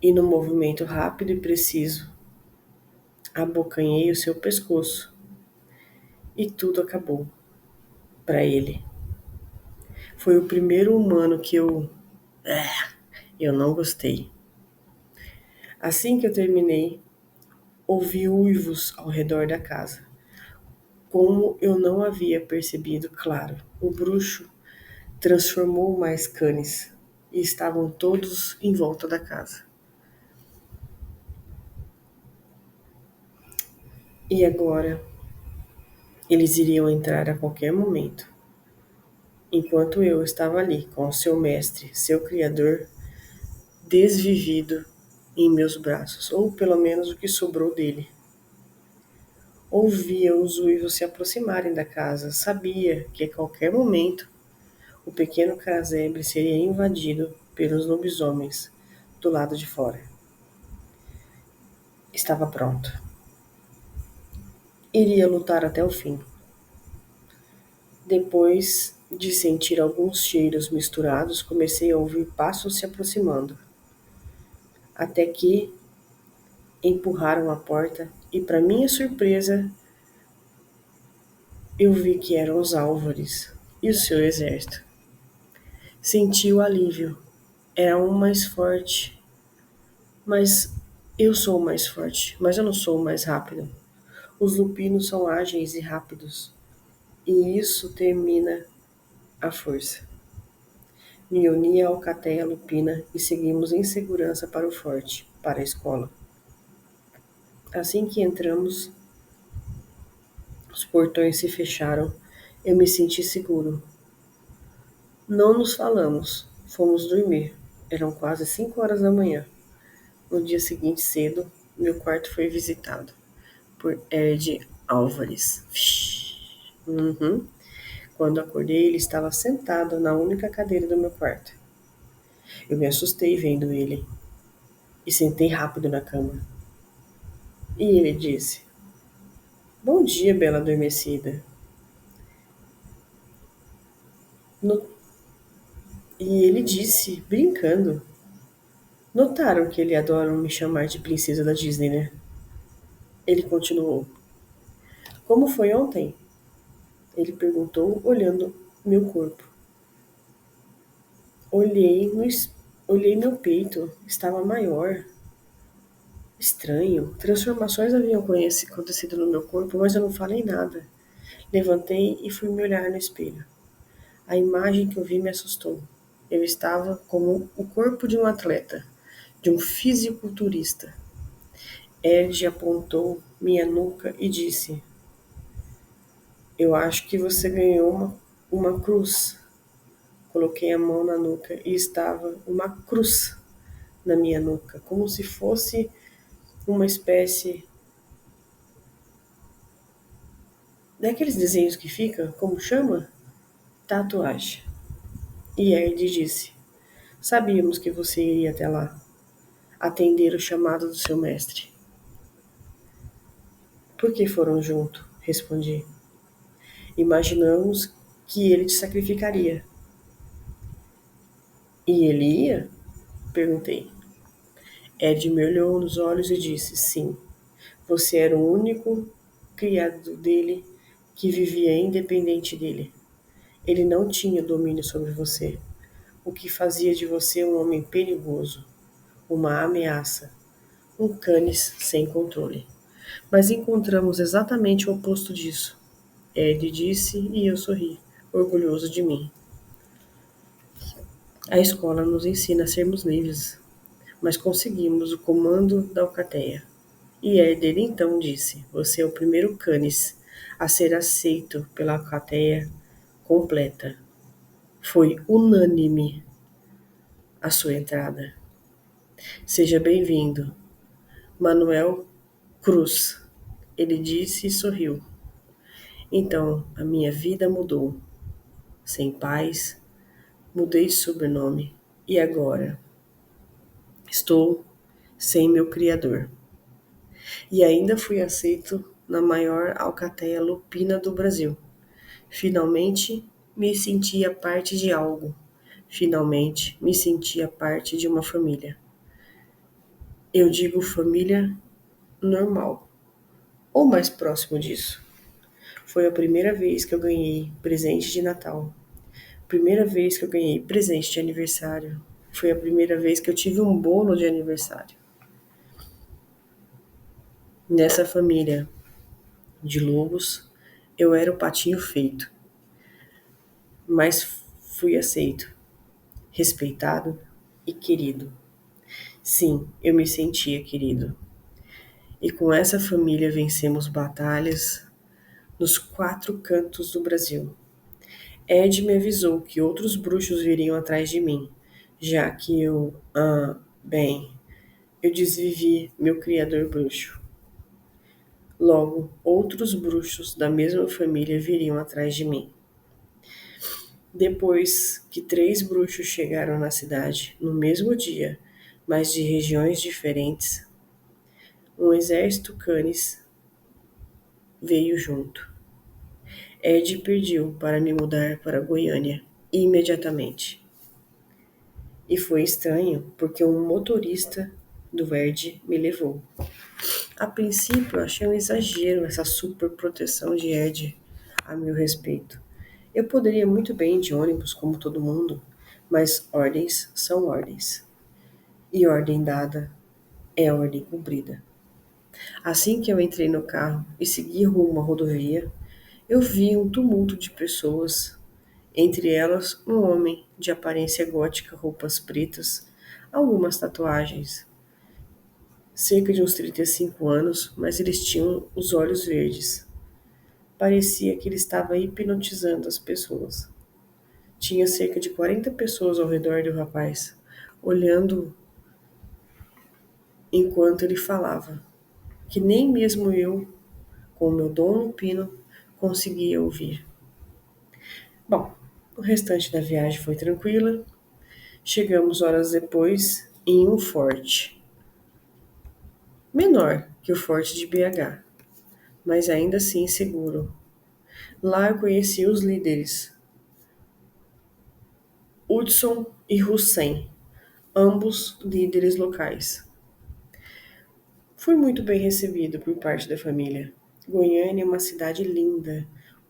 E num movimento rápido e preciso, abocanhei o seu pescoço. E tudo acabou para ele. Foi o primeiro humano que eu não gostei. Assim que eu terminei, ouvi uivos ao redor da casa. Como eu não havia percebido, claro, o bruxo transformou mais cães e estavam todos em volta da casa. E agora eles iriam entrar a qualquer momento, enquanto eu estava ali com seu mestre, seu criador, desvivido em meus braços, ou pelo menos o que sobrou dele. Ouvia os uivos se aproximarem da casa, sabia que a qualquer momento o pequeno casebre seria invadido pelos lobisomens do lado de fora. Estava pronto. Iria lutar até o fim. Depois de sentir alguns cheiros misturados, comecei a ouvir passos se aproximando, até que empurraram a porta e, para minha surpresa, eu vi que eram os Álvares e o seu exército. Senti o alívio. Era um mais forte, mas eu sou o mais forte, mas eu não sou o mais rápido. Os lupinos são ágeis e rápidos, e isso termina a força. Me uni à alcateia lupina e seguimos em segurança para o forte, para a escola. Assim que entramos, os portões se fecharam. Eu me senti seguro. Não nos falamos. Fomos dormir. Eram quase 5 horas da manhã. No dia seguinte, cedo, meu quarto foi visitado por Ed Álvares. Uhum. Quando acordei, ele estava sentado na única cadeira do meu quarto. Eu me assustei vendo ele e sentei rápido na cama. E ele disse: Bom dia, bela adormecida. No- E ele disse, brincando: Notaram que ele adora me chamar de princesa da Disney, né? Ele continuou: Como foi ontem? Ele perguntou, olhando meu corpo. Olhei, no, olhei meu peito, estava maior. Estranho. Transformações haviam acontecido no meu corpo, mas eu não falei nada. Levantei e fui me olhar no espelho. A imagem que eu vi me assustou. Eu estava como o corpo de um atleta, de um fisiculturista. Ed apontou minha nuca e disse: Eu acho que você ganhou uma cruz. Coloquei a mão na nuca e estava uma cruz na minha nuca, como se fosse uma espécie daqueles desenhos que fica, como chama? Tatuagem. E Ed disse: Sabíamos que você iria até lá, atender o chamado do seu mestre. Por que foram junto? Respondi. Imaginamos que ele te sacrificaria. E ele ia? Perguntei. Ed me olhou nos olhos e disse: Sim, você era o único criado dele que vivia independente dele. Ele não tinha domínio sobre você, o que fazia de você um homem perigoso, uma ameaça, um canis sem controle. Mas encontramos exatamente o oposto disso. Ed disse e eu sorri, orgulhoso de mim. A escola nos ensina a sermos livres, mas conseguimos o comando da alcateia. E Éder então disse: Você é o primeiro canis a ser aceito pela alcateia completa. Foi unânime a sua entrada. Seja bem-vindo, Manuel Cruz. Ele disse e sorriu. Então a minha vida mudou. Sem pais, mudei de sobrenome. E agora? Estou sem meu criador. E ainda fui aceito na maior alcateia lupina do Brasil. Finalmente me sentia parte de algo. Finalmente me sentia parte de uma família. Eu digo família normal, ou mais próximo disso. Foi a primeira vez que eu ganhei presente de Natal. Primeira vez que eu ganhei presente de aniversário. Foi a primeira vez que eu tive um bolo de aniversário. Nessa família de lobos, eu era o patinho feito, mas fui aceito, respeitado e querido. Sim, eu me sentia querido. E com essa família vencemos batalhas nos 4 cantos do Brasil. Ed me avisou que outros bruxos viriam atrás de mim, já que eu desvivi meu criador bruxo. Logo, outros bruxos da mesma família viriam atrás de mim. Depois que 3 bruxos chegaram na cidade no mesmo dia, mas de regiões diferentes, um exército canis veio junto. Ed pediu para me mudar para Goiânia imediatamente. E foi estranho, porque um motorista do Verde me levou. A princípio, eu achei um exagero essa super proteção de Ed a meu respeito. Eu poderia muito bem ir de ônibus, como todo mundo, mas ordens são ordens. E ordem dada é ordem cumprida. Assim que eu entrei no carro e segui rumo à rodovia, eu vi um tumulto de pessoas, entre elas um homem de aparência gótica, roupas pretas, algumas tatuagens. Cerca de uns 35 anos, mas eles tinham os olhos verdes. Parecia que ele estava hipnotizando as pessoas. Tinha cerca de 40 pessoas ao redor do rapaz, olhando enquanto ele falava, que nem mesmo eu, com o meu dom lupino, conseguia ouvir. Bom, o restante da viagem foi tranquila. Chegamos horas depois em um forte, menor que o forte de BH, mas ainda assim seguro. Lá eu conheci os líderes, Hudson e Hussein, ambos líderes locais. Fui muito bem recebido por parte da família. Goiânia é uma cidade linda,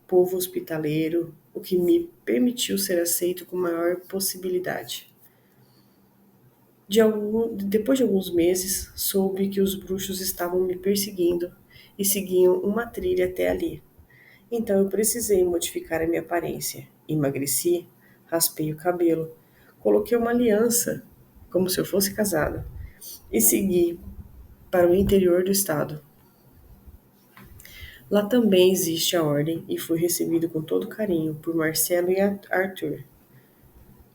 povo hospitaleiro, o que me permitiu ser aceito com maior possibilidade. Depois de alguns meses, soube que os bruxos estavam me perseguindo e seguiam uma trilha até ali. Então eu precisei modificar a minha aparência. Emagreci, raspei o cabelo, coloquei uma aliança, como se eu fosse casada, e segui para o interior do estado. Lá também existe a ordem e fui recebido com todo carinho por Marcelo e Arthur.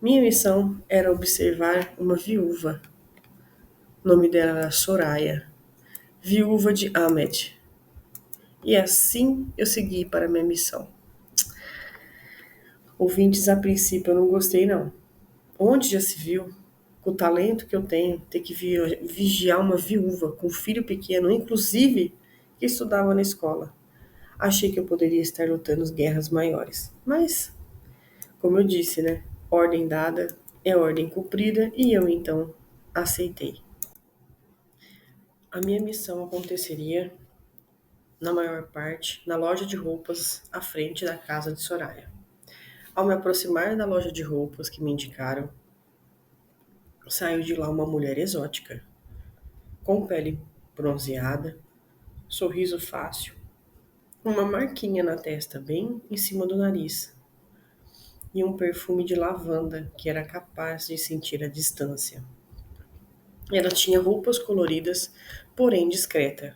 Minha missão era observar uma viúva. O nome dela era Soraya. viúva de Ahmed. E assim eu segui para minha missão. Ouvintes, a princípio eu não gostei não. Onde já se viu, com o talento que eu tenho, ter que vigiar uma viúva com um filho pequeno, inclusive que estudava na escola? Achei que eu poderia estar lutando as guerras maiores. Mas, como eu disse, né? Ordem dada é ordem cumprida e eu então aceitei. A minha missão aconteceria, na maior parte, na loja de roupas à frente da casa de Soraya. Ao me aproximar da loja de roupas que me indicaram, saiu de lá uma mulher exótica, com pele bronzeada, sorriso fácil, uma marquinha na testa bem em cima do nariz e um perfume de lavanda que era capaz de sentir a distância. Ela tinha roupas coloridas, porém discreta.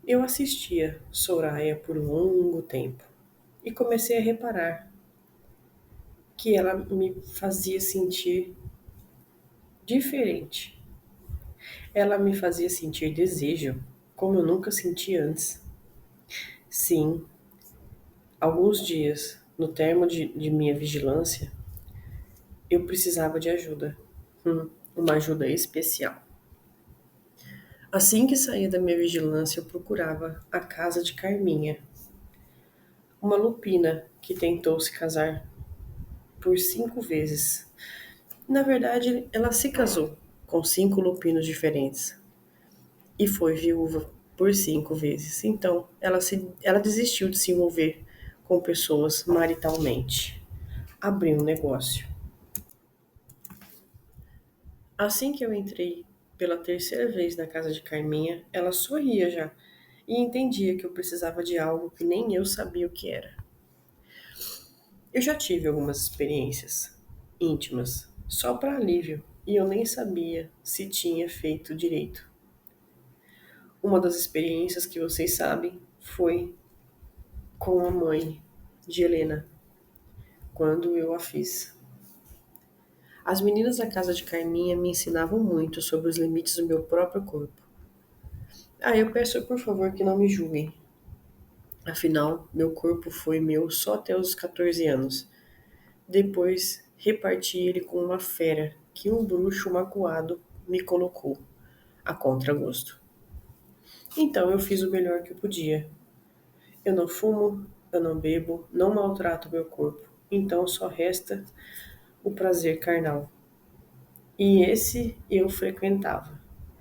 Eu assistia Soraya por um longo tempo e comecei a reparar que ela me fazia sentir diferente. Ela me fazia sentir desejo, como eu nunca senti antes. Sim, alguns dias, no termo de minha vigilância, eu precisava de ajuda. Uma ajuda especial. Assim que saía da minha vigilância, eu procurava a casa de Carminha, uma lupina que tentou se casar por 5 vezes. Na verdade, ela se casou com 5 lupinos diferentes e foi viúva por 5 vezes. Então, ela desistiu de se envolver com pessoas maritalmente. Abriu um negócio. Assim que eu entrei pela terceira vez na casa de Carminha, ela sorria já e entendia que eu precisava de algo que nem eu sabia o que era. Eu já tive algumas experiências íntimas, só para alívio, e eu nem sabia se tinha feito direito. Uma das experiências que vocês sabem foi com a mãe de Helena, quando eu a fiz. As meninas da casa de Carminha me ensinavam muito sobre os limites do meu próprio corpo. Eu peço por favor que não me julguem. Afinal, meu corpo foi meu só até os 14 anos. Depois, reparti ele com uma fera que um bruxo magoado me colocou, a contragosto. Então eu fiz o melhor que eu podia. Eu não fumo, eu não bebo, não maltrato meu corpo. Então só resta o prazer carnal. E esse eu frequentava,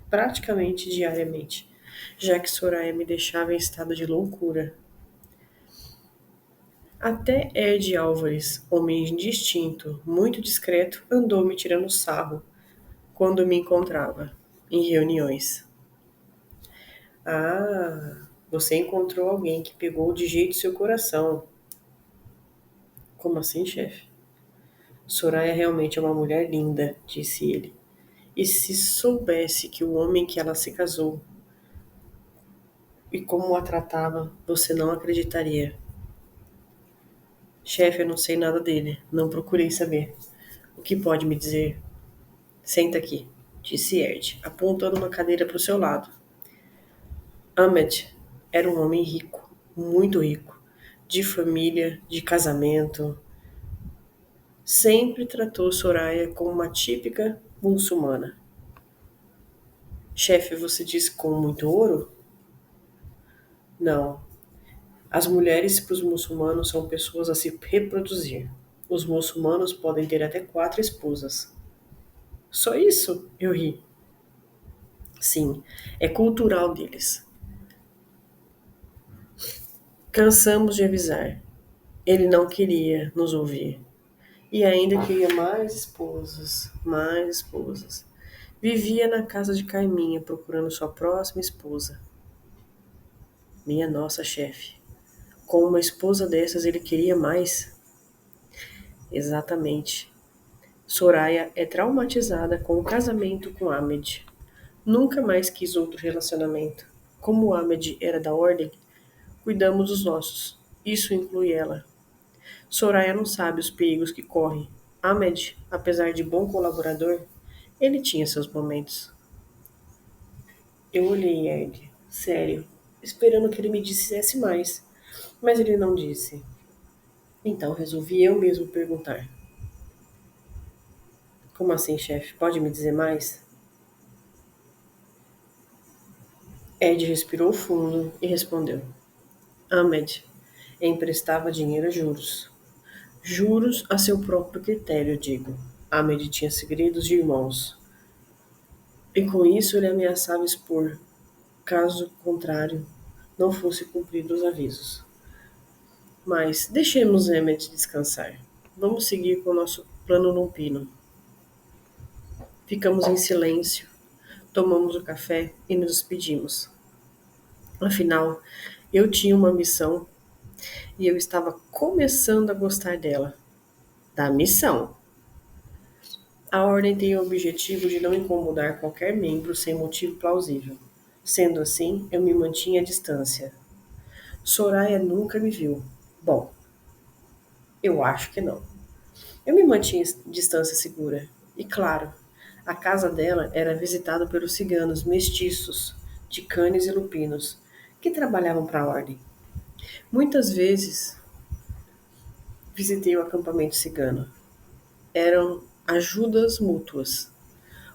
praticamente diariamente, já que Soraya me deixava em estado de loucura. Até Ed Álvares, homem distinto, muito discreto, andou me tirando sarro quando me encontrava em reuniões. Ah, você encontrou alguém que pegou de jeito seu coração. Como assim, chefe? Soraya realmente é uma mulher linda, disse ele. E se soubesse que o homem que ela se casou e como a tratava, você não acreditaria. Chefe, eu não sei nada dele. Não procurei saber. O que pode me dizer? Senta aqui, disse Erd, apontando uma cadeira para o seu lado. Ahmed era um homem rico, muito rico, de família, de casamento. Sempre tratou Soraya como uma típica muçulmana. Chefe, você disse com muito ouro? Não. As mulheres para os muçulmanos são pessoas a se reproduzir. Os muçulmanos podem ter até 4 esposas. Só isso? Eu ri. Sim, é cultural deles. Cansamos de avisar. Ele não queria nos ouvir. E ainda queria mais esposas, mais esposas. Vivia na casa de Carminha procurando sua próxima esposa. Minha nossa, chefe. Com uma esposa dessas ele queria mais? Exatamente. Soraya é traumatizada com o casamento com Ahmed. Nunca mais quis outro relacionamento. Como Ahmed era da ordem, cuidamos dos nossos. Isso inclui ela. Soraya não sabe os perigos que corre. Ahmed, apesar de bom colaborador, ele tinha seus momentos. Eu olhei Ed, sério, esperando que ele me dissesse mais, mas ele não disse. Então resolvi eu mesmo perguntar. Como assim, chefe? Pode me dizer mais? Ed respirou fundo e respondeu. Ahmed emprestava dinheiro a juros. Juros a seu próprio critério, digo. Ahmed tinha segredos de irmãos. E com isso ele ameaçava expor, caso contrário, não fosse cumprido os avisos. Mas deixemos Emmett descansar. Vamos seguir com o nosso plano lumpino. Ficamos em silêncio, tomamos o café e nos despedimos. Afinal, eu tinha uma missão e eu estava começando a gostar dela. Da missão. A ordem tem o objetivo de não incomodar qualquer membro sem motivo plausível. Sendo assim, eu me mantinha à distância. Soraya nunca me viu. Bom, eu acho que não. Eu me mantinha em distância segura. E claro, a casa dela era visitada pelos ciganos mestiços, de Cannes e Lupinos, que trabalhavam para a ordem. Muitas vezes visitei o acampamento cigano. Eram ajudas mútuas.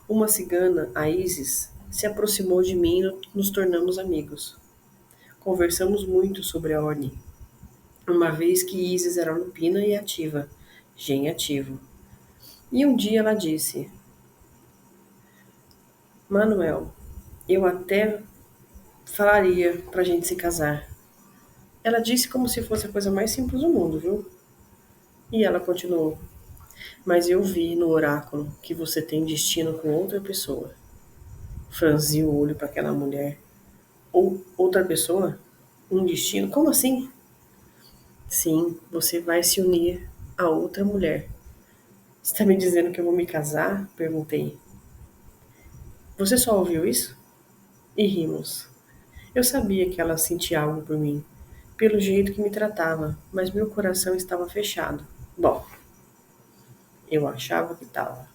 Uma cigana, a Isis, se aproximou de mim e nos tornamos amigos. Conversamos muito sobre a ordem, uma vez que Isis era lupina e ativa, gen ativo. E um dia ela disse: Manuel, eu até falaria pra gente se casar. Ela disse como se fosse a coisa mais simples do mundo, viu? E ela continuou: Mas eu vi no oráculo que você tem destino com outra pessoa. Franziu o olho para aquela mulher. Ou outra pessoa? Um destino? Como assim? Sim, você vai se unir a outra mulher. Está me dizendo que eu vou me casar? Perguntei. Você só ouviu isso? E rimos. Eu sabia que ela sentia algo por mim, pelo jeito que me tratava, mas meu coração estava fechado. Bom, eu achava que estava,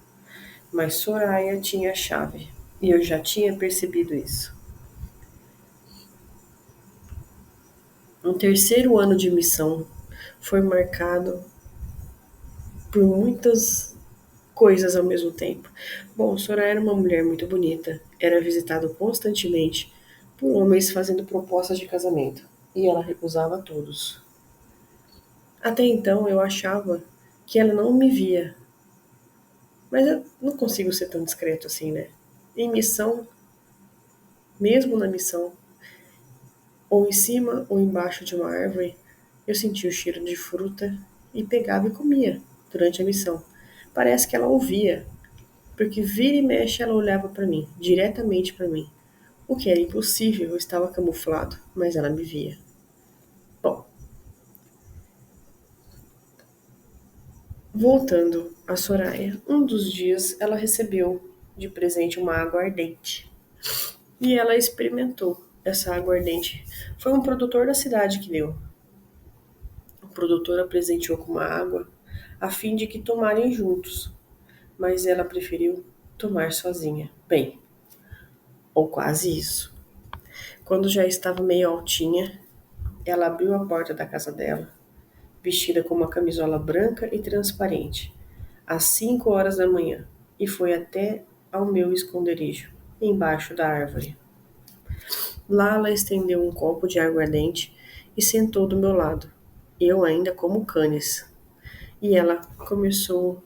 mas Soraya tinha a chave, e eu já tinha percebido isso. Um terceiro ano de missão foi marcado por muitas coisas ao mesmo tempo. Bom, Soraya era uma mulher muito bonita, era visitada constantemente por homens fazendo propostas de casamento, e ela recusava todos. Até então eu achava que ela não me via, mas eu não consigo ser tão discreto assim, né? Em missão, mesmo na missão, ou em cima ou embaixo de uma árvore, eu sentia o cheiro de fruta e pegava e comia durante a missão. Parece que ela ouvia, porque vira e mexe ela olhava para mim, diretamente para mim. O que era impossível, eu estava camuflado, mas ela me via. Bom, voltando a Soraya, um dos dias ela recebeu de presente uma água ardente. E ela experimentou essa aguardente. Foi um produtor da cidade que deu. O produtor a presenteou com uma água a fim de que tomarem juntos, mas ela preferiu tomar sozinha. Bem, ou quase isso. Quando já estava meio altinha, ela abriu a porta da casa dela, vestida com uma camisola branca e transparente, às 5 horas da manhã, e foi até ao meu esconderijo, embaixo da árvore. Lá ela estendeu um copo de aguardente e sentou do meu lado, eu ainda como canes. E ela começou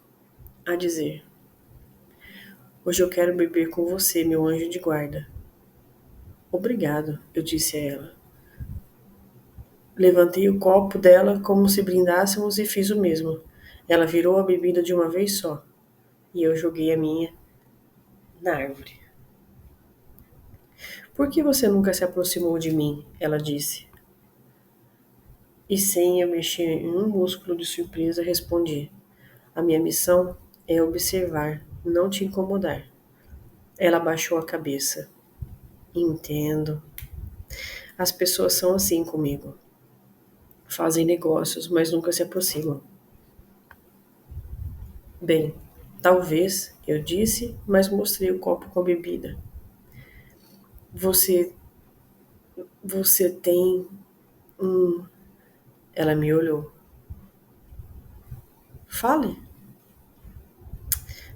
a dizer: Hoje eu quero beber com você, meu anjo de guarda. Obrigado, eu disse a ela. Levantei o copo dela como se brindássemos e fiz o mesmo. Ela virou a bebida de uma vez só, e eu joguei a minha na árvore. Por que você nunca se aproximou de mim? Ela disse. E sem eu mexer em um músculo de surpresa, respondi: A minha missão é observar, não te incomodar. Ela baixou a cabeça. Entendo. As pessoas são assim comigo. Fazem negócios, mas nunca se aproximam. Bem, talvez, eu disse, mas mostrei o copo com a bebida. Você, você tem um. Ela me olhou. Fale.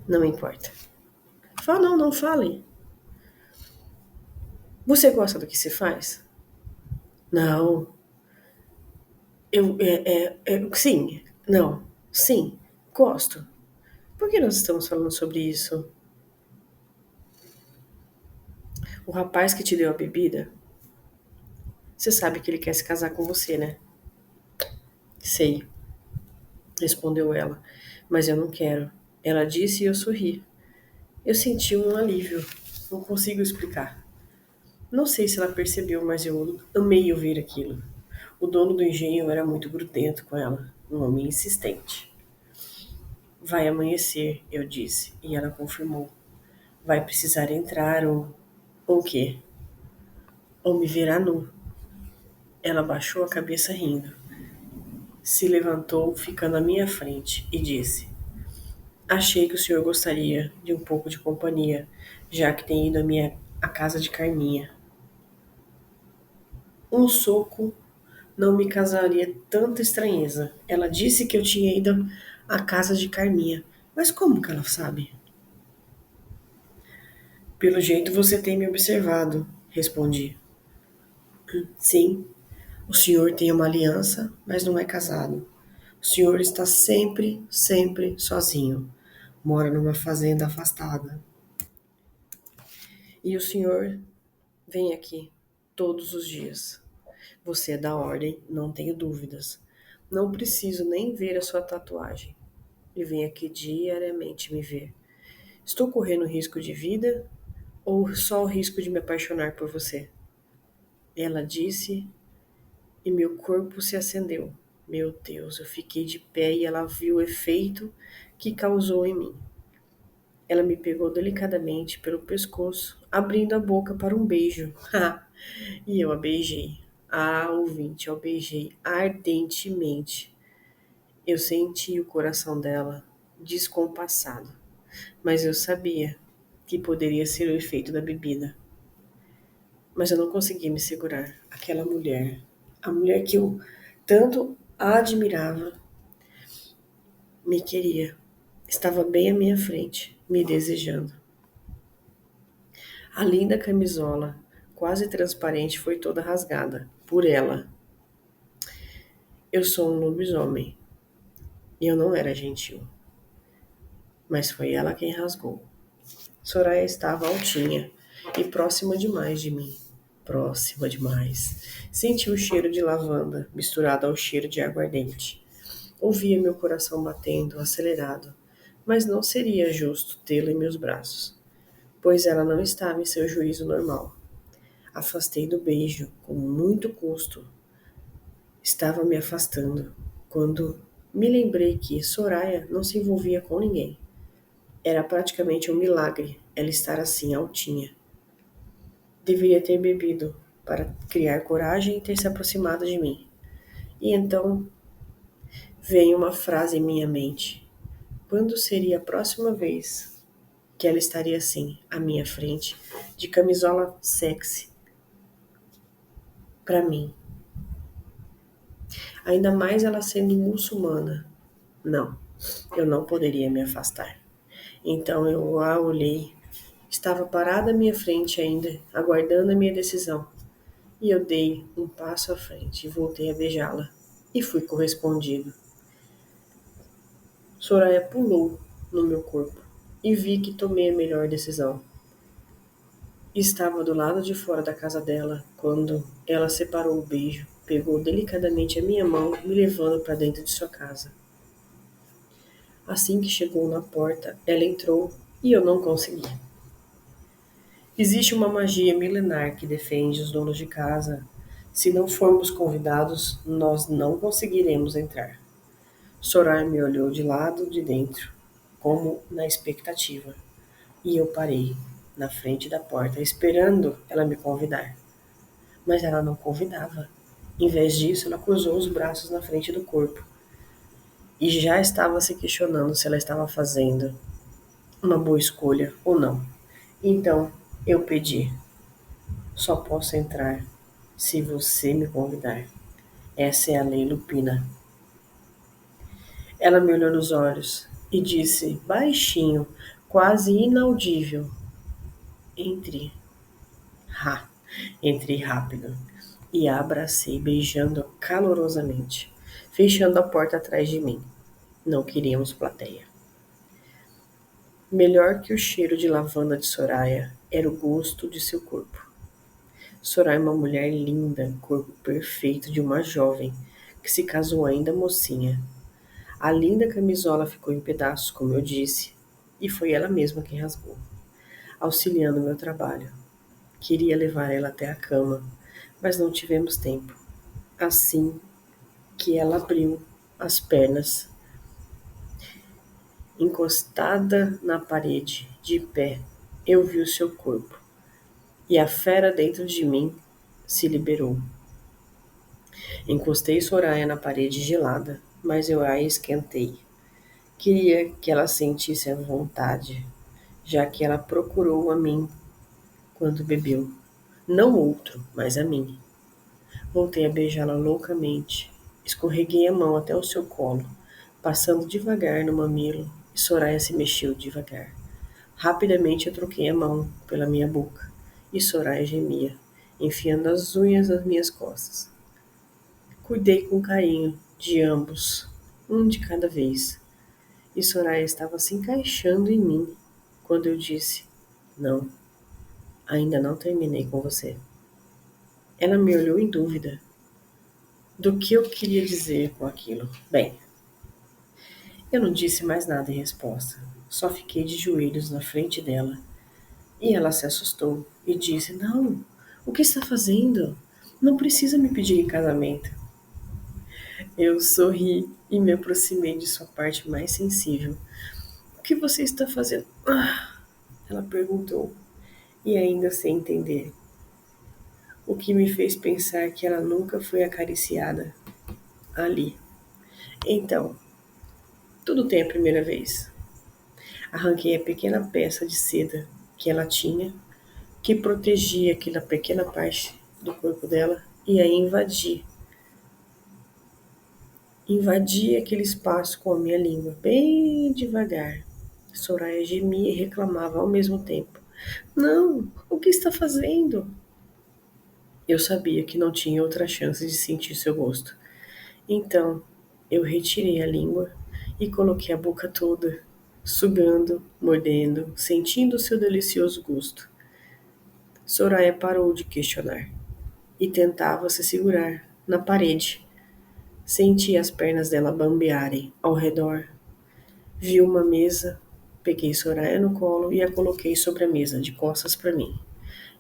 Não importa. Fala, não, não fale. Você gosta do que se faz? Não. Sim. Não. Sim. Gosto. Por que nós estamos falando sobre isso? O rapaz que te deu a bebida, você sabe que ele quer se casar com você, né? Sei, respondeu ela. Mas eu não quero. Ela disse e eu sorri. Eu senti um alívio. Não consigo explicar. Não sei se ela percebeu, mas eu amei ouvir aquilo. O dono do engenho era muito grudento com ela, um homem insistente. Vai amanhecer, eu disse, e ela confirmou. Vai precisar entrar ou o quê? Ou me verá nu. Ela baixou a cabeça rindo. Se levantou, ficando à minha frente, e disse: Achei que o senhor gostaria de um pouco de companhia, já que tem ido à casa de Carminha. Um soco não me causaria tanta estranheza. Ela disse que eu tinha ido à casa de Carminha. Mas como que ela sabe? Pelo jeito você tem me observado, respondi. Sim, o senhor tem uma aliança, mas não é casado. O senhor está sempre, sempre sozinho. Mora numa fazenda afastada. E o senhor vem aqui todos os dias. Você é da ordem, não tenho dúvidas. Não preciso nem ver a sua tatuagem. E vem aqui diariamente me ver. Estou correndo risco de vida ou só o risco de me apaixonar por você? Ela disse e meu corpo se acendeu. Meu Deus, eu fiquei de pé e ela viu o efeito que causou em mim. Ela me pegou delicadamente pelo pescoço, abrindo a boca para um beijo. E eu a beijei. Ah, ouvinte, eu a beijei ardentemente. Eu senti o coração dela descompassado, mas eu sabia que poderia ser o efeito da bebida. Mas eu não conseguia me segurar. Aquela mulher, a mulher que eu tanto admirava, me queria. Estava bem à minha frente, me desejando. A linda camisola, quase transparente, foi toda rasgada por ela. Eu sou um lobisomem e eu não era gentil, mas foi ela quem rasgou. Soraya estava altinha e próxima demais de mim. Próxima demais. Senti o cheiro de lavanda misturado ao cheiro de aguardente. Ouvia meu coração batendo, acelerado, mas não seria justo tê-la em meus braços, pois ela não estava em seu juízo normal. Afastei do beijo, com muito custo. Estava me afastando, quando me lembrei que Soraya não se envolvia com ninguém. Era praticamente um milagre ela estar assim altinha. Deveria ter bebido para criar coragem e ter se aproximado de mim. E então veio uma frase em minha mente. Quando seria a próxima vez que ela estaria assim, à minha frente, de camisola sexy, para mim? Ainda mais ela sendo muçulmana. Não, eu não poderia me afastar. Então eu a olhei. Estava parada à minha frente ainda, aguardando a minha decisão. E eu dei um passo à frente e voltei a beijá-la. E fui correspondido. Soraya pulou no meu corpo e vi que tomei a melhor decisão. Estava do lado de fora da casa dela quando ela separou o beijo, pegou delicadamente a minha mão, me levando para dentro de sua casa. Assim que chegou na porta, ela entrou e eu não consegui. Existe uma magia milenar que defende os donos de casa. Se não formos convidados, nós não conseguiremos entrar. Soraya me olhou de lado de dentro, como na expectativa, e eu parei na frente da porta, esperando ela me convidar. Mas ela não convidava. Em vez disso, ela cruzou os braços na frente do corpo e já estava se questionando se ela estava fazendo uma boa escolha ou não. Então, eu pedi. Só posso entrar se você me convidar. Essa é a lei Lupina. Ela me olhou nos olhos e disse, baixinho, quase inaudível: Entre. Ha! Entrei rápido e a abracei, beijando-a calorosamente, fechando a porta atrás de mim. Não queríamos plateia. Melhor que o cheiro de lavanda de Soraya era o gosto de seu corpo. Soraya é uma mulher linda, corpo perfeito de uma jovem que se casou ainda mocinha. A linda camisola ficou em pedaços, como eu disse, e foi ela mesma quem rasgou, auxiliando meu trabalho. Queria levar ela até a cama, mas não tivemos tempo. Assim que ela abriu as pernas, encostada na parede, de pé, eu vi o seu corpo, e a fera dentro de mim se liberou. Encostei Soraya na parede gelada, mas eu a esquentei. Queria que ela sentisse a vontade, já que ela procurou a mim quando bebeu. Não outro, mas a mim. Voltei a beijá-la loucamente. Escorreguei a mão até o seu colo, passando devagar no mamilo, e Soraya se mexeu devagar. Rapidamente eu troquei a mão pela minha boca, e Soraya gemia, enfiando as unhas nas minhas costas. Cuidei com carinho de ambos, um de cada vez, e Soraya estava se encaixando em mim quando eu disse: Não, ainda não terminei com você. Ela me olhou em dúvida do que eu queria dizer com aquilo. Bem, eu não disse mais nada em resposta. Só fiquei de joelhos na frente dela. E ela se assustou e disse: Não, o que está fazendo? Não precisa me pedir em casamento. Eu sorri e me aproximei de sua parte mais sensível. O que você está fazendo? Ela perguntou, e ainda sem entender. O que me fez pensar que ela nunca foi acariciada ali. Então, tudo tem a primeira vez. Arranquei a pequena peça de seda que ela tinha, que protegia aquela pequena parte do corpo dela, e aí invadi. Invadi aquele espaço com a minha língua, bem devagar. Soraya gemia e reclamava ao mesmo tempo. Não, o que está fazendo? Eu sabia que não tinha outra chance de sentir seu gosto. Então, eu retirei a língua e coloquei a boca toda, sugando, mordendo, sentindo o seu delicioso gosto. Soraya parou de questionar e tentava se segurar na parede. Senti as pernas dela bambearem ao redor. Vi uma mesa, peguei Soraya no colo e a coloquei sobre a mesa, de costas para mim.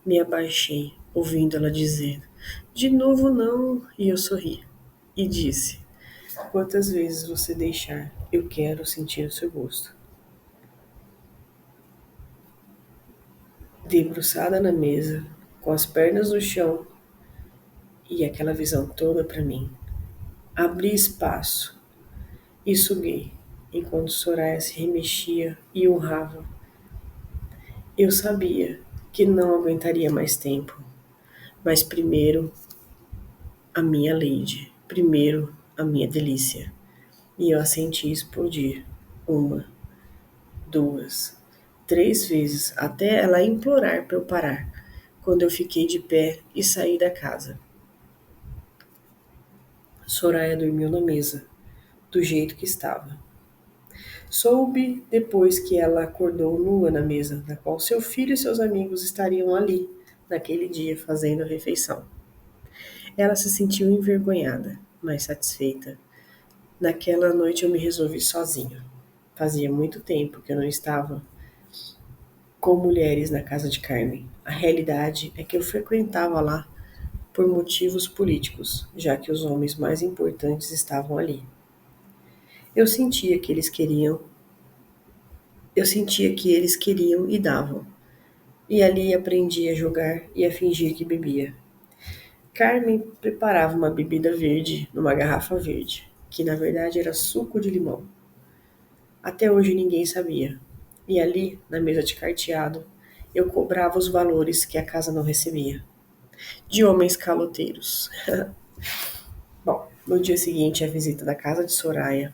Me abaixei, ouvindo ela dizer: De novo não, e eu sorri. E disse: Quantas vezes você deixar, eu quero sentir o seu gosto. Debruçada na mesa, com as pernas no chão e aquela visão toda para mim, abri espaço e suguei, enquanto Soraya se remexia e urrava. Eu sabia que não aguentaria mais tempo, mas primeiro a minha Lady, primeiro a minha delícia. E eu a senti explodir. Uma, duas, três vezes, até ela implorar para eu parar, quando eu fiquei de pé e saí da casa. Soraya dormiu na mesa, do jeito que estava. Soube depois que ela acordou nua na mesa, na qual seu filho e seus amigos estariam ali, naquele dia, fazendo a refeição. Ela se sentiu envergonhada, mas satisfeita. Naquela noite eu me resolvi sozinho. Fazia muito tempo que eu não estava com mulheres na casa de Carmen. A realidade é que eu frequentava lá por motivos políticos, já que os homens mais importantes estavam ali. Eu sentia que eles queriam, eu sentia que eles queriam e davam. E ali aprendi a jogar e a fingir que bebia. Carmen preparava uma bebida verde numa garrafa verde, que na verdade era suco de limão. Até hoje ninguém sabia. E ali, na mesa de carteado, eu cobrava os valores que a casa não recebia. de homens caloteiros. Bom, no dia seguinte, a visita da casa de Soraya.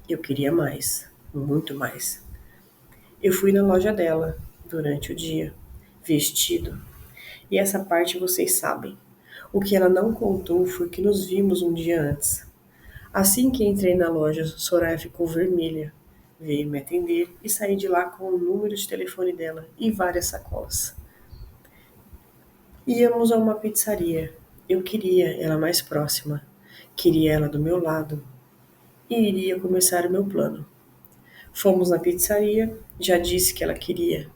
Eu queria mais, muito mais. Eu fui na loja dela durante o dia, vestido. E essa parte vocês sabem. O que ela não contou foi que nos vimos um dia antes. Assim que entrei na loja, Soraya ficou vermelha. Veio me atender e saí de lá com o número de telefone dela e várias sacolas. Íamos a uma pizzaria. Eu queria ela mais próxima. Queria ela do meu lado. E iria começar o meu plano. Fomos na pizzaria. Já disse que ela queria.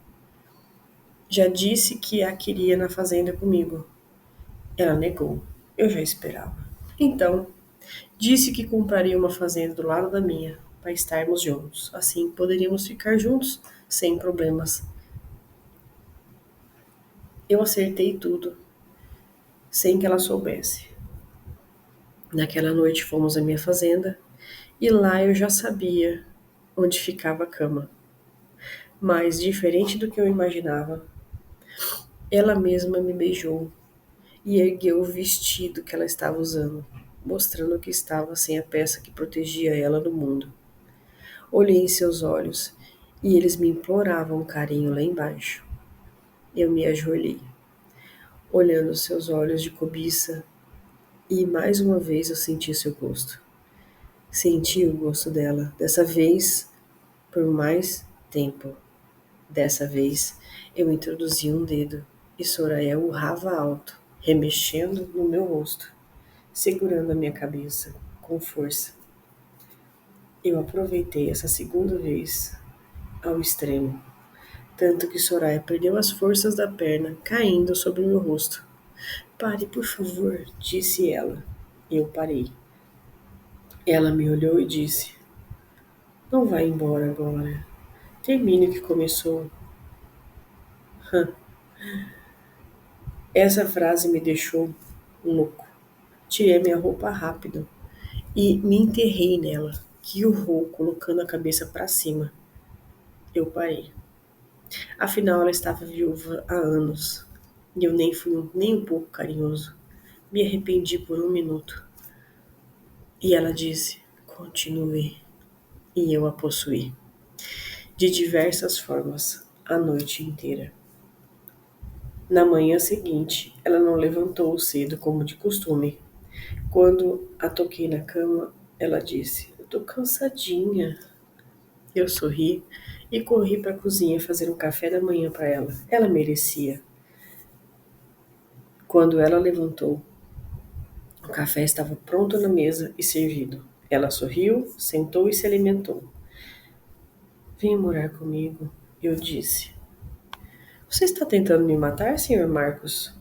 Já disse que a queria na fazenda comigo. Ela negou. Eu já esperava. Então, disse que compraria uma fazenda do lado da minha, para estarmos juntos. Assim poderíamos ficar juntos, sem problemas. Eu acertei tudo, sem que ela soubesse. Naquela noite fomos à minha fazenda e lá eu já sabia onde ficava a cama. Mas, diferente do que eu imaginava, ela mesma me beijou e ergueu o vestido que ela estava usando, mostrando que estava sem a peça que protegia ela do mundo. Olhei em seus olhos e eles me imploravam um carinho lá embaixo. Eu me ajoelhei, olhando seus olhos de cobiça, e mais uma vez eu senti seu gosto. Senti o gosto dela, dessa vez por mais tempo. Dessa vez eu introduzi um dedo e Soraya urrava alto, remexendo no meu rosto, segurando a minha cabeça com força. Eu aproveitei essa segunda vez ao extremo, tanto que Soraya perdeu as forças da perna, caindo sobre o meu rosto. Pare, por favor, disse ela. Eu parei. Ela me olhou e disse: Não vá embora agora. Termine o que começou. Essa frase me deixou louco. Tirei minha roupa rápido e me enterrei nela, que urrou, colocando a cabeça para cima. Eu parei. Afinal, ela estava viúva há anos e eu nem fui nem um pouco carinhoso. Me arrependi por um minuto. E ela disse: Continue. E eu a possuí. De diversas formas, a noite inteira. Na manhã seguinte, ela não levantou cedo como de costume. Quando a toquei na cama, ela disse: Eu tô cansadinha. Eu sorri e corri para a cozinha fazer um café da manhã para ela. Ela merecia. Quando ela levantou, o café estava pronto na mesa e servido. Ela sorriu, sentou e se alimentou. Venha morar comigo, eu disse. Você está tentando me matar, senhor Marcos?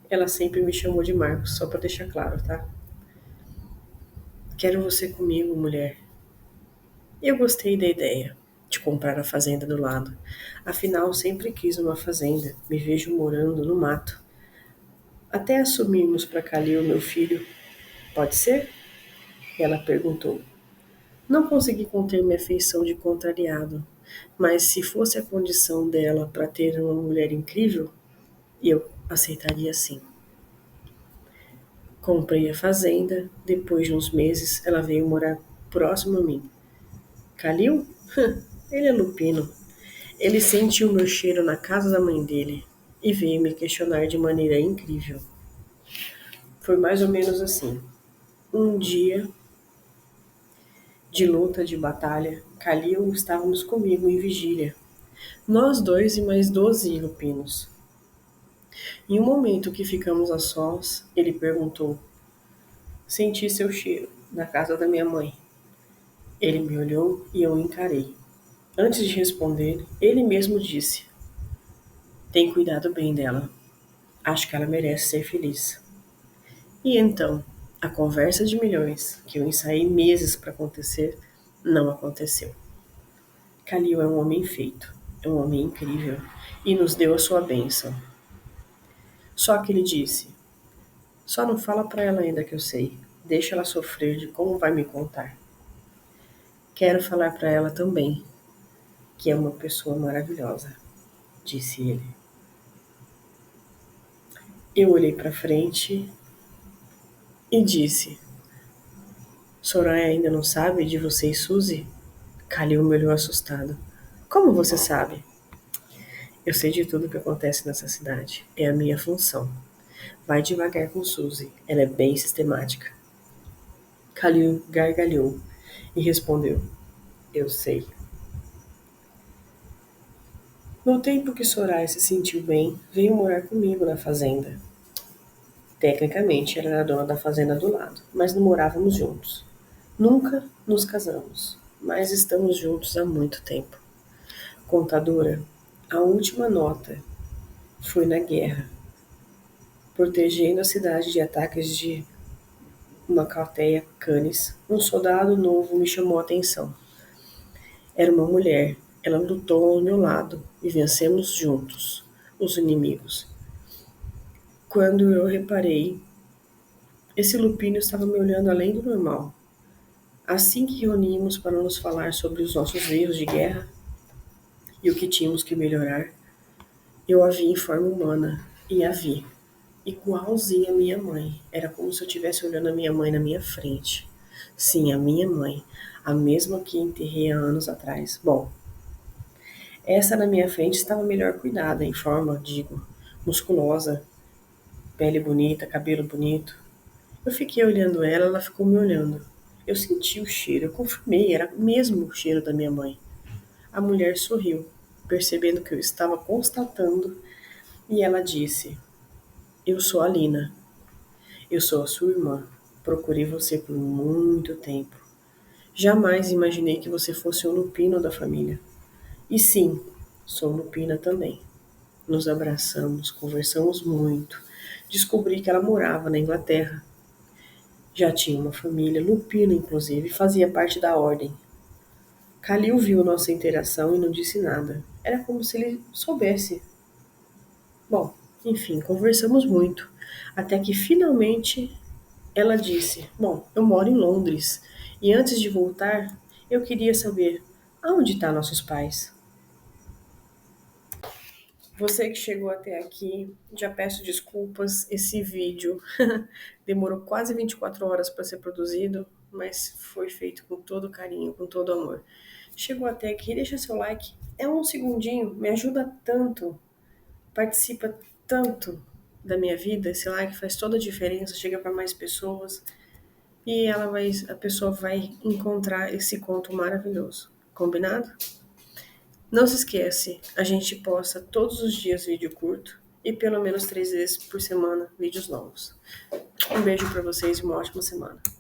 Ela sempre me chamou de Marcos, só para deixar claro, tá? Quero você comigo, mulher. Eu gostei da ideia de comprar a fazenda do lado. Afinal, sempre quis uma fazenda. Me vejo morando no mato. Até assumirmos para Calil, meu filho. Pode ser? Ela perguntou. Não consegui conter minha afeição de contrariado, mas se fosse a condição dela para ter uma mulher incrível, eu aceitaria sim. Comprei a fazenda, depois de uns meses ela veio morar próximo a mim. Calil? Ele é lupino. Ele sentiu meu cheiro na casa da mãe dele e veio me questionar de maneira incrível. Foi mais ou menos assim. Um dia de luta, de batalha, Calil estávamos comigo em vigília. Nós dois e mais 12 lupinos. Em um momento que ficamos a sós, ele perguntou: Senti seu cheiro na casa da minha mãe. Ele me olhou e eu o encarei. Antes de responder, ele mesmo disse: Tem cuidado bem dela. Acho que ela merece ser feliz. E então, a conversa de milhões, que eu ensaiei meses para acontecer, não aconteceu. Calil é um homem feito, é um homem incrível, e nos deu a sua bênção. Só que ele disse: Só não fala para ela ainda que eu sei. Deixa ela sofrer de como vai me contar. Quero falar para ela também, que é uma pessoa maravilhosa, disse ele. Eu olhei para frente e disse: Soraya ainda não sabe de você e Suzy? Kalil me olhou assustado. Como você sabe? Eu sei de tudo o que acontece nessa cidade. É a minha função. Vai devagar com Suzy. Ela é bem sistemática. Kalil gargalhou e respondeu: Eu sei. No tempo que Soraya se sentiu bem, veio morar comigo na fazenda. Tecnicamente, ela era a dona da fazenda do lado, mas não morávamos juntos. Nunca nos casamos, mas estamos juntos há muito tempo. Contadora, a última nota foi na guerra, protegendo a cidade de ataques de uma cateia canis. Um soldado novo me chamou a atenção. Era uma mulher. Ela lutou ao meu lado e vencemos juntos os inimigos. Quando eu reparei, esse lupino estava me olhando além do normal. Assim que reunimos para nos falar sobre os nossos erros de guerra e o que tínhamos que melhorar, eu a vi em forma humana e a vi igualzinha à minha mãe. Era como se eu estivesse olhando a minha mãe na minha frente. Sim, a minha mãe, a mesma que enterrei há anos atrás. Bom, essa na minha frente estava melhor cuidada, em forma, digo, musculosa, pele bonita, cabelo bonito. Eu fiquei olhando ela, ela ficou me olhando. Eu senti o cheiro, eu confirmei, era mesmo o cheiro da minha mãe. A mulher sorriu, percebendo que eu estava constatando, e ela disse: Eu sou a Lina. Eu sou a sua irmã. Procurei você por muito tempo. Jamais imaginei que você fosse um lupino da família. E sim, sou lupina também. Nos abraçamos, conversamos muito. Descobri que ela morava na Inglaterra. Já tinha uma família, lupina inclusive, fazia parte da ordem. Kalil viu nossa interação e não disse nada. Era como se ele soubesse. Bom, enfim, conversamos muito. Até que finalmente ela disse: Bom, eu moro em Londres e antes de voltar, eu queria saber aonde estão nossos pais. Você que chegou até aqui, já peço desculpas. Esse vídeo demorou quase 24 horas para ser produzido, mas foi feito com todo carinho, com todo amor. Chegou até aqui, deixa seu like. É um segundinho, me ajuda tanto, participa tanto da minha vida. Esse like faz toda a diferença, chega para mais pessoas. E a pessoa vai encontrar esse conto maravilhoso. Combinado? Não se esquece, a gente posta todos os dias vídeo curto e pelo menos 3 vezes por semana vídeos novos. Um beijo para vocês e uma ótima semana.